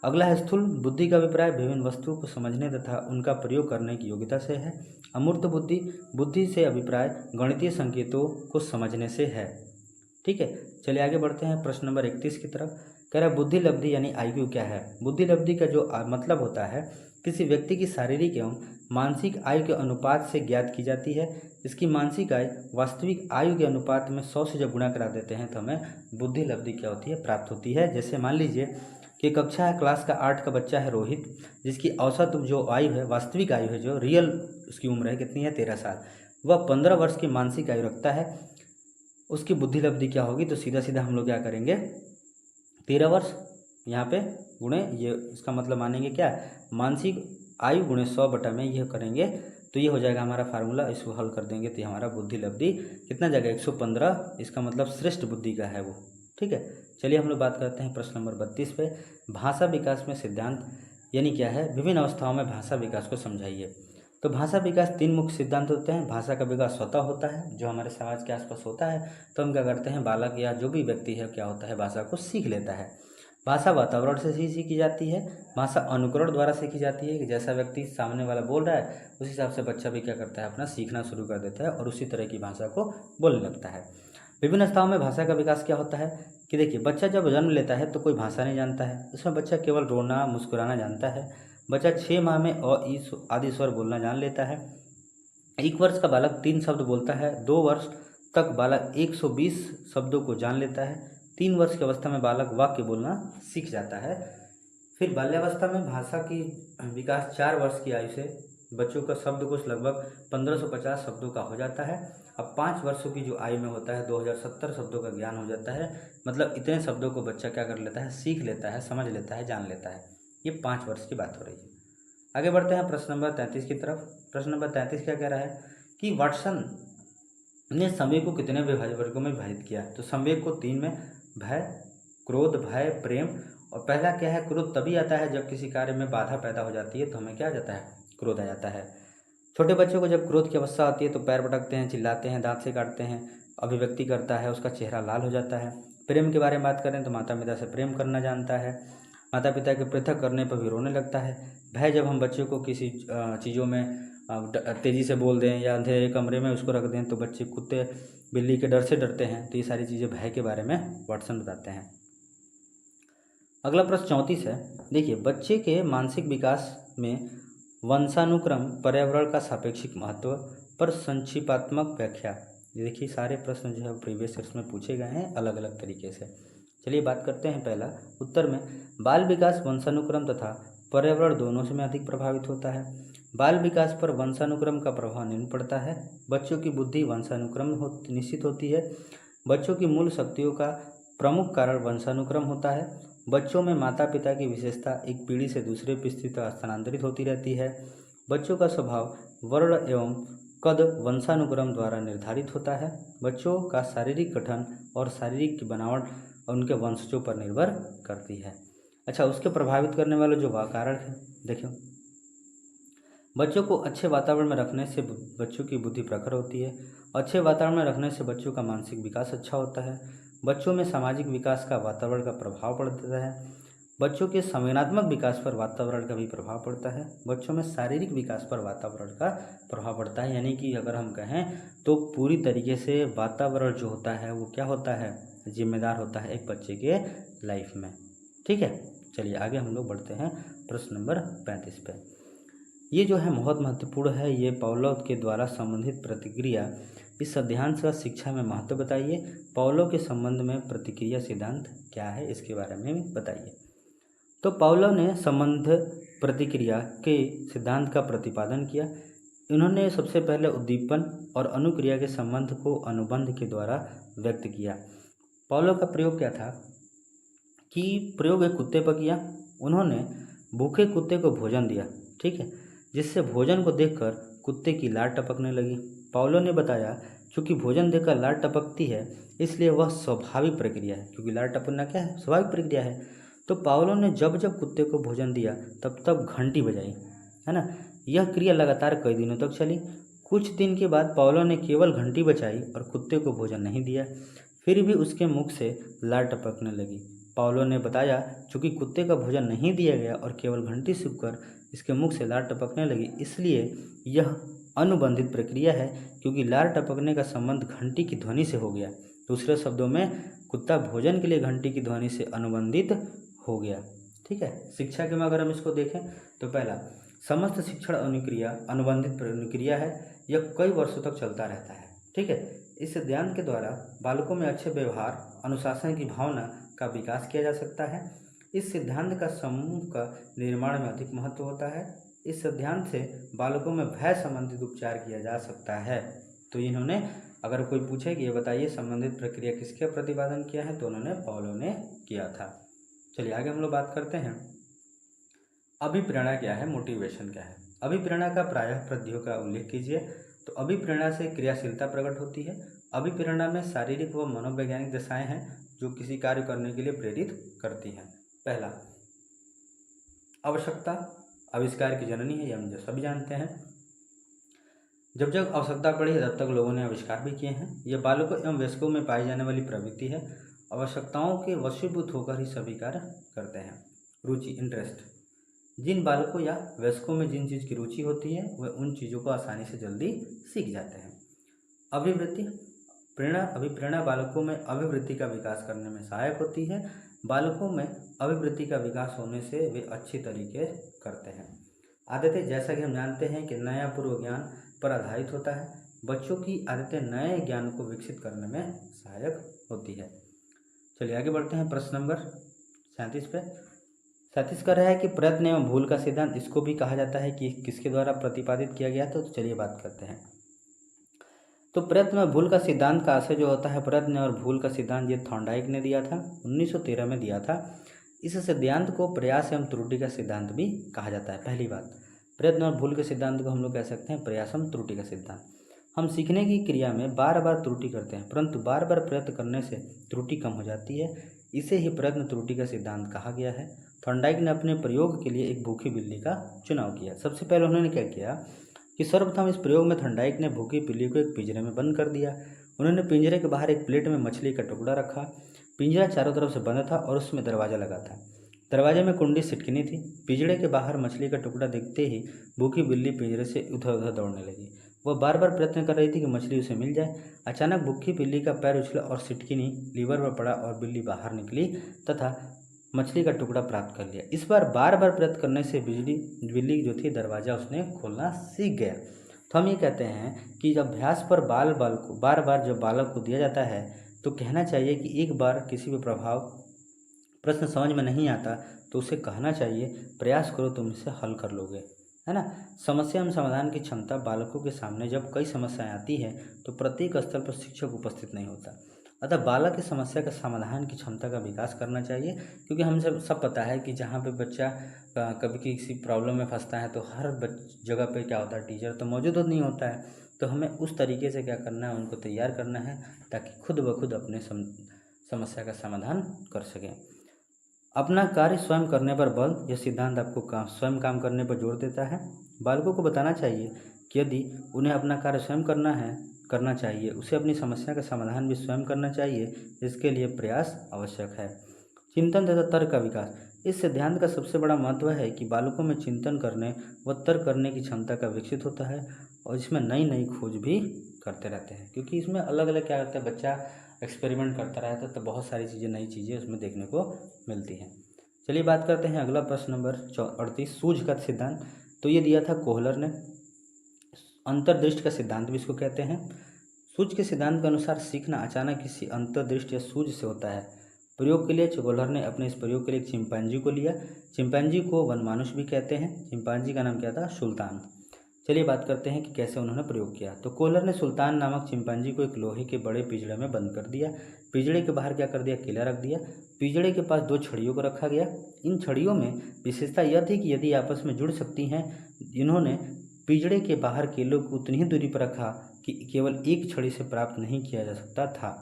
अगला है स्थूल बुद्धि का अभिप्राय विभिन्न वस्तुओं को समझने तथा उनका प्रयोग करने की योग्यता से है। अमूर्त बुद्धि से अभिप्राय गणितीय संकेतों को समझने से है। ठीक है, चलिए आगे बढ़ते हैं प्रश्न नंबर 31 की तरफ। कह रहा है बुद्धि लब्धि यानी IQ क्या है? बुद्धि लब्धि का जो मतलब होता है, किसी व्यक्ति की शारीरिक एवं मानसिक आयु के अनुपात से ज्ञात की जाती है। इसकी मानसिक आयु वास्तविक आयु के अनुपात में 100 से जब गुणा करा देते हैं तो हमें बुद्धि लब्धि क्या होती है? प्राप्त होती है। जैसे मान लीजिए कि कक्षा क्लास का 8 का बच्चा है रोहित, जिसकी औसत जो आयु है, वास्तविक आयु है, जो रियल उसकी उम्र है, कितनी है? 13 साल। वह 15 वर्ष की मानसिक आयु रखता है। उसकी बुद्धि लब्धि क्या होगी? तो सीधा सीधा हम लोग क्या करेंगे? 13 वर्ष यहाँ पे गुणे, ये इसका मतलब मानेंगे क्या? मानसिक आयु गुणे 100 बटा में यह करेंगे तो ये हो जाएगा हमारा फार्मूला। इसको हल कर देंगे तो हमारा बुद्धि लब्धि कितना जाएगा? 115। इसका मतलब श्रेष्ठ बुद्धि का है वो। ठीक है, चलिए हम लोग बात करते हैं प्रश्न नंबर 32 पे। भाषा विकास में सिद्धांत यानी क्या है? विभिन्न अवस्थाओं में भाषा विकास को समझाइए। तो भाषा विकास 3 मुख्य सिद्धांत होते हैं। भाषा का विकास स्वतः होता है, जो हमारे समाज के आसपास होता है। तो हम क्या करते हैं? बालक या जो भी व्यक्ति है क्या होता है? भाषा को सीख लेता है। भाषा वातावरण से सीखी जाती है। भाषा अनुकरण द्वारा सीखी जाती है कि जैसा व्यक्ति सामने वाला बोल रहा है उस हिसाब से बच्चा भी क्या करता है? अपना सीखना शुरू कर देता है और उसी तरह की भाषा को बोलने लगता है। विभिन्न अवस्थाओं में भाषा का विकास क्या होता है कि देखिए, बच्चा जब जन्म लेता है तो कोई भाषा नहीं जानता है। इसमें बच्चा केवल रोना मुस्कुराना जानता है। बच्चा 6 माह में अ, ई आदि स्वर बोलना जान लेता है। 1 वर्ष का बालक 3 शब्द बोलता है। 2 वर्ष तक बालक 120 शब्दों को जान लेता है। 3 वर्ष की अवस्था में बालक वाक्य बोलना सीख जाता है। फिर बाल्यावस्था में भाषा की विकास 4 वर्ष की आयु से बच्चों का शब्दकोश लगभग 1550 शब्दों का हो जाता है। अब 5 वर्षों की जो आयु में होता है 2070 शब्दों का ज्ञान हो जाता है। मतलब इतने शब्दों को बच्चा क्या कर लेता है? सीख लेता है, समझ लेता है, जान लेता है। ये 5 वर्ष की बात हो रही है। आगे बढ़ते हैं प्रश्न नंबर 33 की तरफ। प्रश्न नंबर 33 क्या कह रहा है कि वाटसन ने संवेग को कितने वर्गों में विभाजित किया? तो संवेग को 3 में: भय, क्रोध, भय, प्रेम। और पहला क्या है? क्रोध तभी आता है जब किसी कार्य में बाधा पैदा हो जाती है तो हमें क्या आ जाता है? क्रोध आ जाता है। छोटे बच्चों को जब क्रोध की अवस्था आती है तो पैर पटकते हैं, चिल्लाते हैं, दांत से काटते हैं, अभिव्यक्ति करता है, उसका चेहरा लाल हो जाता है। प्रेम के बारे में बात करें तो माता पिता से प्रेम करना जानता है, माता पिता के पृथक करने पर भी रोने लगता है। भय, जब हम बच्चे को किसी चीज़ों में तेज़ी से बोल दें या अंधेरे कमरे में उसको रख दें तो बच्चे कुत्ते बिल्ली के डर से डरते हैं। तो ये सारी चीज़ें भय के बारे में वाटसन बताते हैं। अगला प्रश्न 34 है। देखिए, बच्चे के मानसिक विकास में वंशानुक्रम पर्यावरण का सापेक्षिक महत्व पर संक्षिप्तात्मक व्याख्या। ये देखिए, सारे प्रश्न जो है प्रीवियस ईयर्स में पूछे गए हैं अलग अलग तरीके से। चलिए बात करते हैं। पहला उत्तर में बाल विकास वंशानुक्रम तथा पर्यावरण दोनों से में अधिक प्रभावित होता है। बाल विकास पर वंशानुक्रम का प्रभाव निम्न पड़ता है। बच्चों की बुद्धि वंशानुक्रम निश्चित होती है। बच्चों की मूल शक्तियों का प्रमुख कारण वंशानुक्रम होता है। बच्चों में माता पिता की विशेषता एक पीढ़ी से दूसरे पीढ़ी तक स्थानांतरित होती रहती है। बच्चों का स्वभाव, वर्ण एवं कद वंशानुक्रम द्वारा निर्धारित होता है। बच्चों का शारीरिक गठन और शारीरिक की बनावट उनके वंशजों पर निर्भर करती है। अच्छा, उसके प्रभावित करने वाले जो कारण है, देखियो, बच्चों को अच्छे वातावरण में रखने से बच्चों की बुद्धि प्रखर होती है। अच्छे वातावरण में रखने से बच्चों का मानसिक विकास अच्छा होता है। बच्चों में सामाजिक विकास का वातावरण का प्रभाव पड़ता है। बच्चों के संवेदनात्मक विकास पर वातावरण का भी प्रभाव पड़ता है। बच्चों में शारीरिक विकास पर वातावरण का प्रभाव पड़ता है। यानी कि अगर हम कहें तो पूरी तरीके से वातावरण जो होता है वो क्या होता है, जिम्मेदार होता है एक बच्चे के लाइफ में। ठीक है, चलिए आगे हम लोग बढ़ते हैं प्रश्न नंबर 35 पे। ये जो है बहुत महत्वपूर्ण है। ये पावलोव के द्वारा संबंधित प्रतिक्रिया, इस अध्ययन का शिक्षा में महत्व बताइए। पावलोव के संबंध में प्रतिक्रिया सिद्धांत क्या है, इसके बारे में बताइए। तो पावलोव ने संबंध प्रतिक्रिया के सिद्धांत का प्रतिपादन किया। इन्होंने सबसे पहले उद्दीपन और अनुक्रिया के संबंध को अनुबंध के द्वारा व्यक्त किया। पावलोव का प्रयोग क्या था कि प्रयोग एक कुत्ते पर किया। उन्होंने भूखे कुत्ते को भोजन दिया, ठीक है, जिससे भोजन को देखकर कुत्ते की लार टपकने लगी। पावलोव ने बताया, क्योंकि भोजन देखकर लार टपकती है इसलिए वह स्वाभाविक प्रक्रिया है। क्योंकि लार टपकना क्या है, स्वाभाविक प्रक्रिया है। तो पावलोव ने जब जब कुत्ते को भोजन दिया तब तब घंटी बजाई, है ना। यह क्रिया लगातार कई दिनों तक चली। कुछ दिन के बाद पावलोव ने केवल घंटी बजाई और कुत्ते को भोजन नहीं दिया, फिर भी उसके मुख से लार टपकने लगी। पावलोव ने बताया, चूँकि कुत्ते का भोजन नहीं दिया गया और केवल घंटी सूखकर इसके मुख से लार टपकने लगी, इसलिए यह अनुबंधित प्रक्रिया है, क्योंकि लार टपकने का संबंध घंटी की ध्वनि से हो गया। दूसरे शब्दों में, कुत्ता भोजन के लिए घंटी की ध्वनि से अनुबंधित हो गया। ठीक है, शिक्षा के में अगर हम इसको देखें तो पहला, समस्त शिक्षण अनुक्रिया अनुबंधित अनुक्रिया है। यह कई वर्षों तक चलता रहता है। ठीक है, इस सिद्धांत के द्वारा बालकों में अच्छे व्यवहार, अनुशासन की भावना का विकास किया जा सकता है। इस सिद्धांत का समूह का निर्माण में अधिक महत्व होता है। इस सिद्धांत से बालकों में भय संबंधित उपचार किया जा सकता है। तो इन्होंने, अगर कोई पूछे कि ये बताइए संबंधित प्रक्रिया किसके प्रतिपादन किया है, तो उन्होंने पावलोव ने किया था। चलिए आगे हम लोग बात करते हैं, अभिप्रेरणा क्या है, मोटिवेशन क्या है। अभिप्रेरणा का प्रायः पद्धतियों का उल्लेख कीजिए। तो अभिप्रेरणा से क्रियाशीलता प्रकट होती है। अभिप्रेरणा में शारीरिक व मनोवैज्ञानिक दशाएं हैं जो किसी कार्य करने के लिए प्रेरित करती हैं। पहला, आवश्यकता आविष्कार की जननी है, यह हम जो सभी जानते हैं। जब जब आवश्यकता पड़ी है तब तक लोगों ने आविष्कार भी किए हैं। यह बालकों एवं वयस्कों में पाई जाने वाली प्रवृत्ति है। आवश्यकताओं के वशीभूत होकर ही सभी कार्य करते हैं। रुचि, इंटरेस्ट, जिन बालकों या वयस्कों में जिन चीज़ की रुचि होती है वह उन चीज़ों को आसानी से जल्दी सीख जाते हैं। अभिवृत्ति, प्रेरणा, अभिप्रेरणा बालकों में अभिवृत्ति का विकास करने में सहायक होती है। बालकों में अभिवृत्ति का विकास होने से वे अच्छी तरीके करते हैं। आदतें, जैसा कि हम जानते हैं कि नया पूर्व ज्ञान पर आधारित होता है। बच्चों की आदतें नए ज्ञान को विकसित करने में सहायक होती है। चलिए आगे बढ़ते हैं प्रश्न नंबर 37 पे। 37 का रहा है कि प्रयत्न एवं भूल का सिद्धांत, इसको भी कहा जाता है कि किसके द्वारा प्रतिपादित किया गया था। तो चलिए बात करते हैं। तो प्रयत्न और भूल का सिद्धांत का आशय जो होता है, प्रयत्न और भूल का सिद्धांत ये थॉर्नडाइक ने दिया था, 1913 में दिया था। इस सिद्धांत को प्रयास एवं त्रुटि का सिद्धांत भी कहा जाता है। पहली बात, प्रयत्न और भूल के सिद्धांत को हम लोग कह सकते हैं प्रयास एवं त्रुटि का सिद्धांत। हम सीखने की क्रिया में बार बार त्रुटि करते हैं, परंतु बार बार प्रयत्न करने से त्रुटि कम हो जाती है। इसे ही प्रयत्न त्रुटि का सिद्धांत कहा गया है। थॉर्नडाइक ने अपने प्रयोग के लिए एक भूखी बिल्ली का चुनाव किया। सबसे पहले उन्होंने क्या किया कि सर्वप्रथम इस प्रयोग में थॉर्नडाइक ने भूखी बिल्ली को एक पिंजरे में बंद कर दिया। उन्होंने पिंजरे के बाहर एक प्लेट में मछली का टुकड़ा रखा। पिंजरा चारों तरफ से बंद था और उसमें दरवाज़ा लगा था। दरवाजे में कुंडी सिटकनी थी। पिंजरे के बाहर मछली का टुकड़ा देखते ही भूखी बिल्ली पिंजरे से उधर उधर दौड़ने लगी। वह बार बार प्रयत्न कर रही थी कि मछली उसे मिल जाए। अचानक भूखी बिल्ली का पैर उछला और सिटकिनी लीवर पर पड़ा और बिल्ली बाहर निकली तथा मछली का टुकड़ा प्राप्त कर लिया। इस बार बार बार प्रयत्न करने से बिल्ली जो थी दरवाज़ा उसने खोलना सीख गया। तो हम ये कहते हैं कि जब अभ्यास पर बार बार जब बालक को दिया जाता है तो कहना चाहिए कि एक बार किसी भी प्रश्न समझ में नहीं आता तो उसे कहना चाहिए प्रयास करो, तुम इसे हल कर लोगे, है ना। समस्या एवं समाधान की क्षमता बालकों के सामने जब कई समस्याएं आती है तो प्रत्येक स्तर पर शिक्षक उपस्थित नहीं होता। अतः बालक की समस्या का समाधान की क्षमता का विकास करना चाहिए, क्योंकि हम सब पता है कि जहाँ पे बच्चा कभी किसी प्रॉब्लम में फंसता है तो हर जगह पे क्या होता है, टीचर तो मौजूद नहीं होता है। तो हमें उस तरीके से क्या करना है, उनको तैयार करना है ताकि खुद ब खुद अपने समस्या का समाधान कर सकें। अपना कार्य स्वयं करने पर बल, यह सिद्धांत आपको स्वयं काम करने पर जोर देता है। बालकों को बताना चाहिए कि यदि उन्हें अपना कार्य स्वयं करना चाहिए, उसे अपनी समस्या का समाधान भी स्वयं करना चाहिए। इसके लिए प्रयास आवश्यक है। चिंतन तथा तर्क का विकास। इस सिद्धांत का सबसे बड़ा महत्व है कि बालकों में चिंतन करने व तर्क करने की क्षमता का विकसित होता है और इसमें नई नई खोज भी करते रहते हैं, क्योंकि इसमें अलग अलग क्या होता है, बच्चा एक्सपेरिमेंट करता रहता है तो बहुत सारी चीज़ें, नई चीज़ें उसमें देखने को मिलती हैं। चलिए बात करते हैं अगला प्रश्न नंबर 38, सूझ का सिद्धांत। तो ये दिया था कोहलर ने। अंतर्दृष्टि का सिद्धांत भी इसको कहते हैं। सूझ के सिद्धांत के अनुसार सीखना अचानक किसी अंतर्दृष्टि या सूझ से होता है। प्रयोग के लिए कोहलर ने अपने इस प्रयोग के लिए एक चिंपैंजी को लिया। चिंपैंजी को वनमानुष भी कहते हैं। चिंपैंजी का नाम क्या था, सुल्तान। चलिए बात करते हैं कि कैसे उन्होंने प्रयोग किया। तो कोहलर ने सुल्तान नामक चिंपैंजी को एक लोहे के बड़े पिंजड़े में बंद कर दिया। पिंजड़े के बाहर क्या कर दिया, केला रख दिया। पिंजड़े के पास 2 छड़ियों को रखा गया। इन छड़ियों में विशेषता यह थी कि यदि आपस में जुड़ सकती हैं। इन्होंने पिंजड़े के बाहर केलों को उतनी ही दूरी पर रखा कि केवल एक छड़ी से प्राप्त नहीं किया जा सकता था,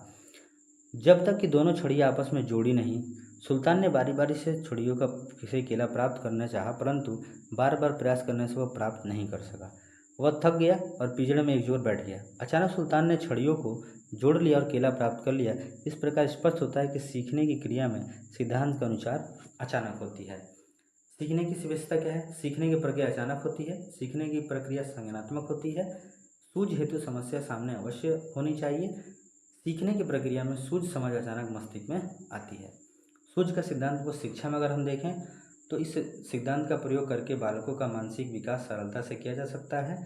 जब तक कि दोनों छड़ियाँ आपस में जोड़ी नहीं। सुल्तान ने बारी बारी से छड़ियों से केला प्राप्त करना चाहा, परंतु बार बार प्रयास करने से वह प्राप्त नहीं कर सका। वह थक गया और पिंजड़े में एकजुट बैठ गया। अचानक सुल्तान ने छड़ियों को जोड़ लिया और केला प्राप्त कर लिया। इस प्रकार स्पष्ट होता है कि सीखने की क्रिया में सिद्धांत के अनुसार अचानक होती है। सीखने की विशेषता क्या है, सीखने की प्रक्रिया अचानक होती है। सीखने की प्रक्रिया संज्ञानात्मक होती है। सूझ हेतु समस्या सामने अवश्य होनी चाहिए। सीखने की प्रक्रिया में सूझ समझ अचानक मस्तिष्क में आती है। सूझ का सिद्धांत को शिक्षा में अगर हम देखें तो इस सिद्धांत का प्रयोग करके बालकों का मानसिक विकास सरलता से किया जा सकता है।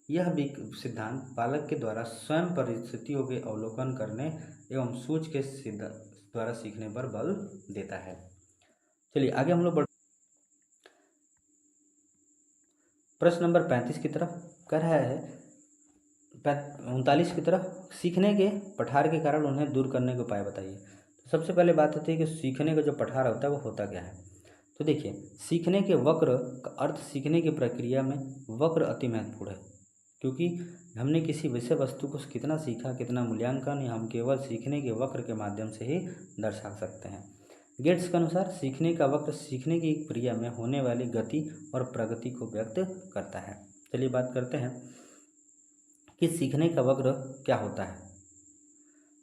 यह भी सिद्धांत बालक के द्वारा स्वयं परिस्थितियों के अवलोकन करने एवं सूझ के द्वारा सीखने पर बल देता है। चलिए आगे हम लोग प्रश्न नंबर 35 की तरफ कह रहा है 39 की तरफ, सीखने के पठार के कारण उन्हें दूर करने के उपाय बताइए। तो सबसे पहले बात होती है कि सीखने का जो पठार होता है वो होता क्या है। तो देखिए, सीखने के वक्र का अर्थ सीखने की प्रक्रिया में वक्र अति महत्वपूर्ण है, क्योंकि हमने किसी विषय वस्तु को कितना सीखा, कितना मूल्यांकन, हम केवल सीखने के वक्र के माध्यम से ही दर्शा सकते हैं। गेट्स के अनुसार सीखने का वक्र सीखने की क्रिया में होने वाली गति और प्रगति को व्यक्त करता है। चलिए बात करते हैं कि सीखने का वक्र क्या होता है।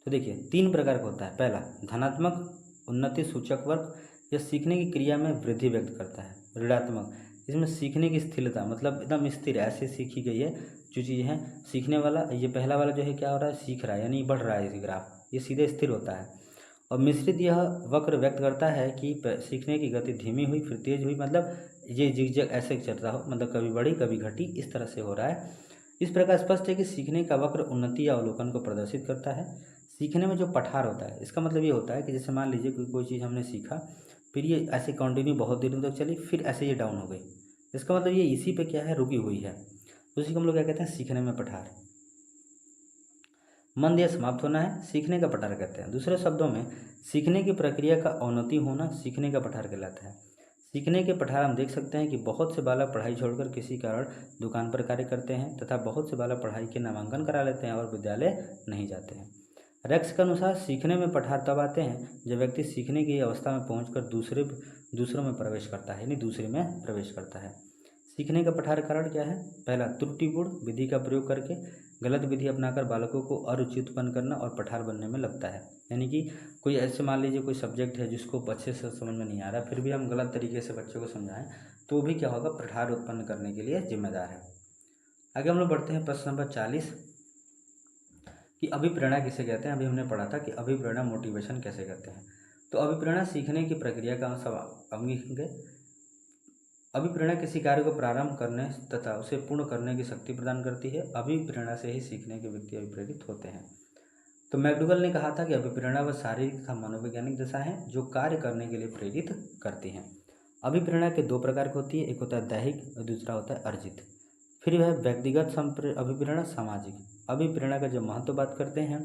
तो देखिए 3 प्रकार का होता है। पहला, धनात्मक उन्नति सूचक वक्र, यह सीखने की क्रिया में वृद्धि व्यक्त करता है। ऋणात्मक, इसमें सीखने की स्थिरता, मतलब एकदम स्थिर ऐसे सीखी गई है जो चीज़ है। सीखने वाला, ये पहला वाला जो है क्या हो रहा है, सीख रहा है यानी बढ़ रहा है, ये ग्राफ ये सीधे स्थिर होता है। और मिश्रित यह वक्र व्यक्त करता है कि सीखने की गति धीमी हुई फिर तेज हुई, मतलब ये जिगजैग ऐसे चल रहा हो, मतलब कभी बढ़ी कभी घटी, इस तरह से हो रहा है। इस प्रकार स्पष्ट है कि सीखने का वक्र उन्नति या अवलोकन को प्रदर्शित करता है। सीखने में जो पठार होता है, इसका मतलब ये होता है कि जैसे मान लीजिए कोई चीज़ हमने सीखा, फिर ये ऐसे कंटिन्यू बहुत दिनों तक चली, फिर ऐसे ये डाउन हो गई, इसका मतलब ये इसी पे क्या है, रुकी हुई है। तो इसी को हम लोग क्या कहते हैं, सीखने में पठार। मंद या समाप्त होना है, सीखने का पठार कहते हैं। दूसरे शब्दों में सीखने की प्रक्रिया का अवनति होना सीखने का पठार कहलाता है। सीखने के पठार हम देख सकते हैं कि बहुत से बालक पढ़ाई छोड़कर किसी कारण दुकान पर कार्य करते हैं तथा बहुत से बालक पढ़ाई के नामांकन करा लेते हैं और विद्यालय नहीं जाते हैं। रेक्स के अनुसार सीखने में पठार तब आते हैं जब व्यक्ति सीखने की अवस्था में पहुंचकर दूसरों में प्रवेश करता है, यानी दूसरे में प्रवेश करता है। सीखने का पठार कारण क्या है। पहला, त्रुटिपूर्ण विधि का प्रयोग करके गलत विधि अपनाकर बालकों को अरुचि उत्पन्न करना और पठार बनने में लगता है। यानी कि कोई ऐसे मान लीजिए कोई सब्जेक्ट है जिसको अच्छे से समझ में नहीं आ रहा, फिर भी हम गलत तरीके से बच्चों को समझाएं तो भी क्या होगा, पठार उत्पन्न करने के लिए जिम्मेदार है। आगे हम लोग बढ़ते हैं प्रश्न नंबर 40 कि अभिप्रेरणा किसे कहते हैं। अभी हमने पढ़ा था कि अभिप्रेरणा मोटिवेशन कैसे कहते हैं। तो अभिप्रेरणा सीखने की प्रक्रिया का सब अंगीकरण। अभिप्रेरणा किसी कार्य को प्रारंभ करने तथा उसे पूर्ण करने की शक्ति प्रदान करती है। अभिप्रेरणा से ही सीखने के व्यक्ति अभिप्रेरित होते हैं। तो मैकडूगल ने कहा था कि अभिप्रेरणा वह शारीरिक तथा मनोवैज्ञानिक दशा है जो कार्य करने के लिए प्रेरित करती हैं। अभिप्रेरणा के दो प्रकार की होती है, एक होता है दैहिक और दूसरा होता है अर्जित। फिर वह व्यक्तिगत अभिप्रेरणा, सामाजिक अभिप्रेरणा का जब महत्व बात करते हैं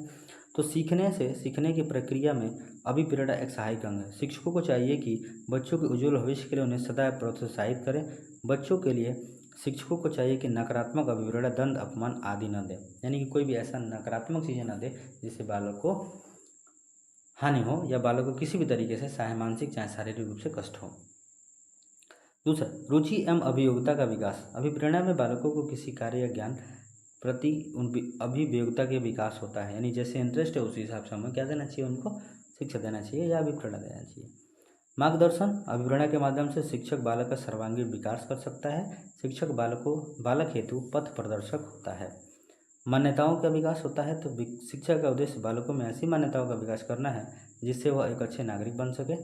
तो सीखने की प्रक्रिया में अभिप्रेरणा एक सहायक अंग है। शिक्षकों को चाहिए कि बच्चों के उज्ज्वल भविष्य के लिए उन्हें सदा प्रोत्साहित करें। बच्चों के लिए शिक्षकों को चाहिए कि नकारात्मक अभिप्रेरणा, दंड, अपमान आदि न दें, यानी कि कोई भी ऐसा नकारात्मक चीज़ें न दे जिससे बालक को हानि हो या बालक को किसी भी तरीके से चाहे मानसिक चाहे शारीरिक रूप से कष्ट हो। दूसरा, रुचि एवं अभियोगिता का विकास। अभिप्रेरणा में बालकों को किसी कार्य या ज्ञान प्रति उन अभियोगिता के विकास होता है, यानी जैसे इंटरेस्ट है उसी हिसाब से हमें क्या देना चाहिए, उनको शिक्षा देना चाहिए या अभिप्रेरणा देना चाहिए। मार्गदर्शन, अभिप्रेरणा के माध्यम से शिक्षक बालक का सर्वांगीण विकास कर सकता है। शिक्षक बालक हेतु पथ प्रदर्शक होता है। मान्यताओं का विकास होता है, तो शिक्षा का उद्देश्य बालकों में ऐसी मान्यताओं का विकास करना है जिससे वह एक अच्छे नागरिक बन सके।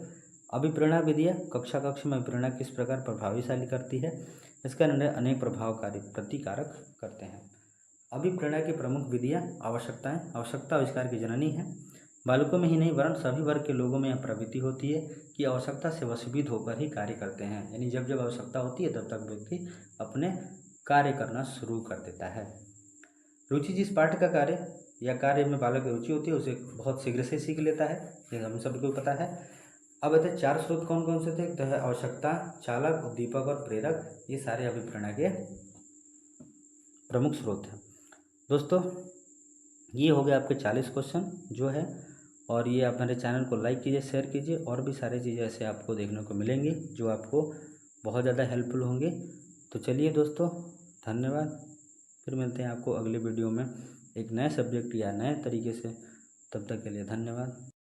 अभिप्रेरणा विधियाँ, कक्षा में अभिप्रेरणा किस प्रकार प्रभावशाली करती है, इसका निर्णय अनेक प्रभावकारी प्रतिकारक करते हैं। अभिप्रेरणा की प्रमुख विधियाँ, आवश्यकताएं। आवश्यकता आविष्कार की जननी है। बालकों में ही नहीं वरन सभी वर्ग के लोगों में यह प्रवृत्ति होती है कि आवश्यकता से वशीभूत होकर ही कार्य करते हैं, यानी जब जब आवश्यकता होती है तब तक व्यक्ति अपने कार्य करना शुरू कर देता है। रुचि, जिस पाठ का कार्य या कार्य में बालक की रुचि होती है उसे बहुत शीघ्र से सीख लेता है, ये हम सबको पता है। अब कहते हैं चार स्रोत कौन कौन से थे, तो है आवश्यकता, चालक, उद्दीपक और प्रेरक। ये सारे अभिप्रेरणा के प्रमुख स्रोत हैं। दोस्तों, ये हो गया आपके 40 क्वेश्चन जो है, और ये आप मेरे चैनल को लाइक कीजिए, शेयर कीजिए, और भी सारी चीज़ें ऐसे आपको देखने को मिलेंगी जो आपको बहुत ज़्यादा हेल्पफुल होंगे। तो चलिए दोस्तों, धन्यवाद। फिर मिलते हैं आपको अगले वीडियो में एक नए सब्जेक्ट या नए तरीके से। तब तक के लिए धन्यवाद।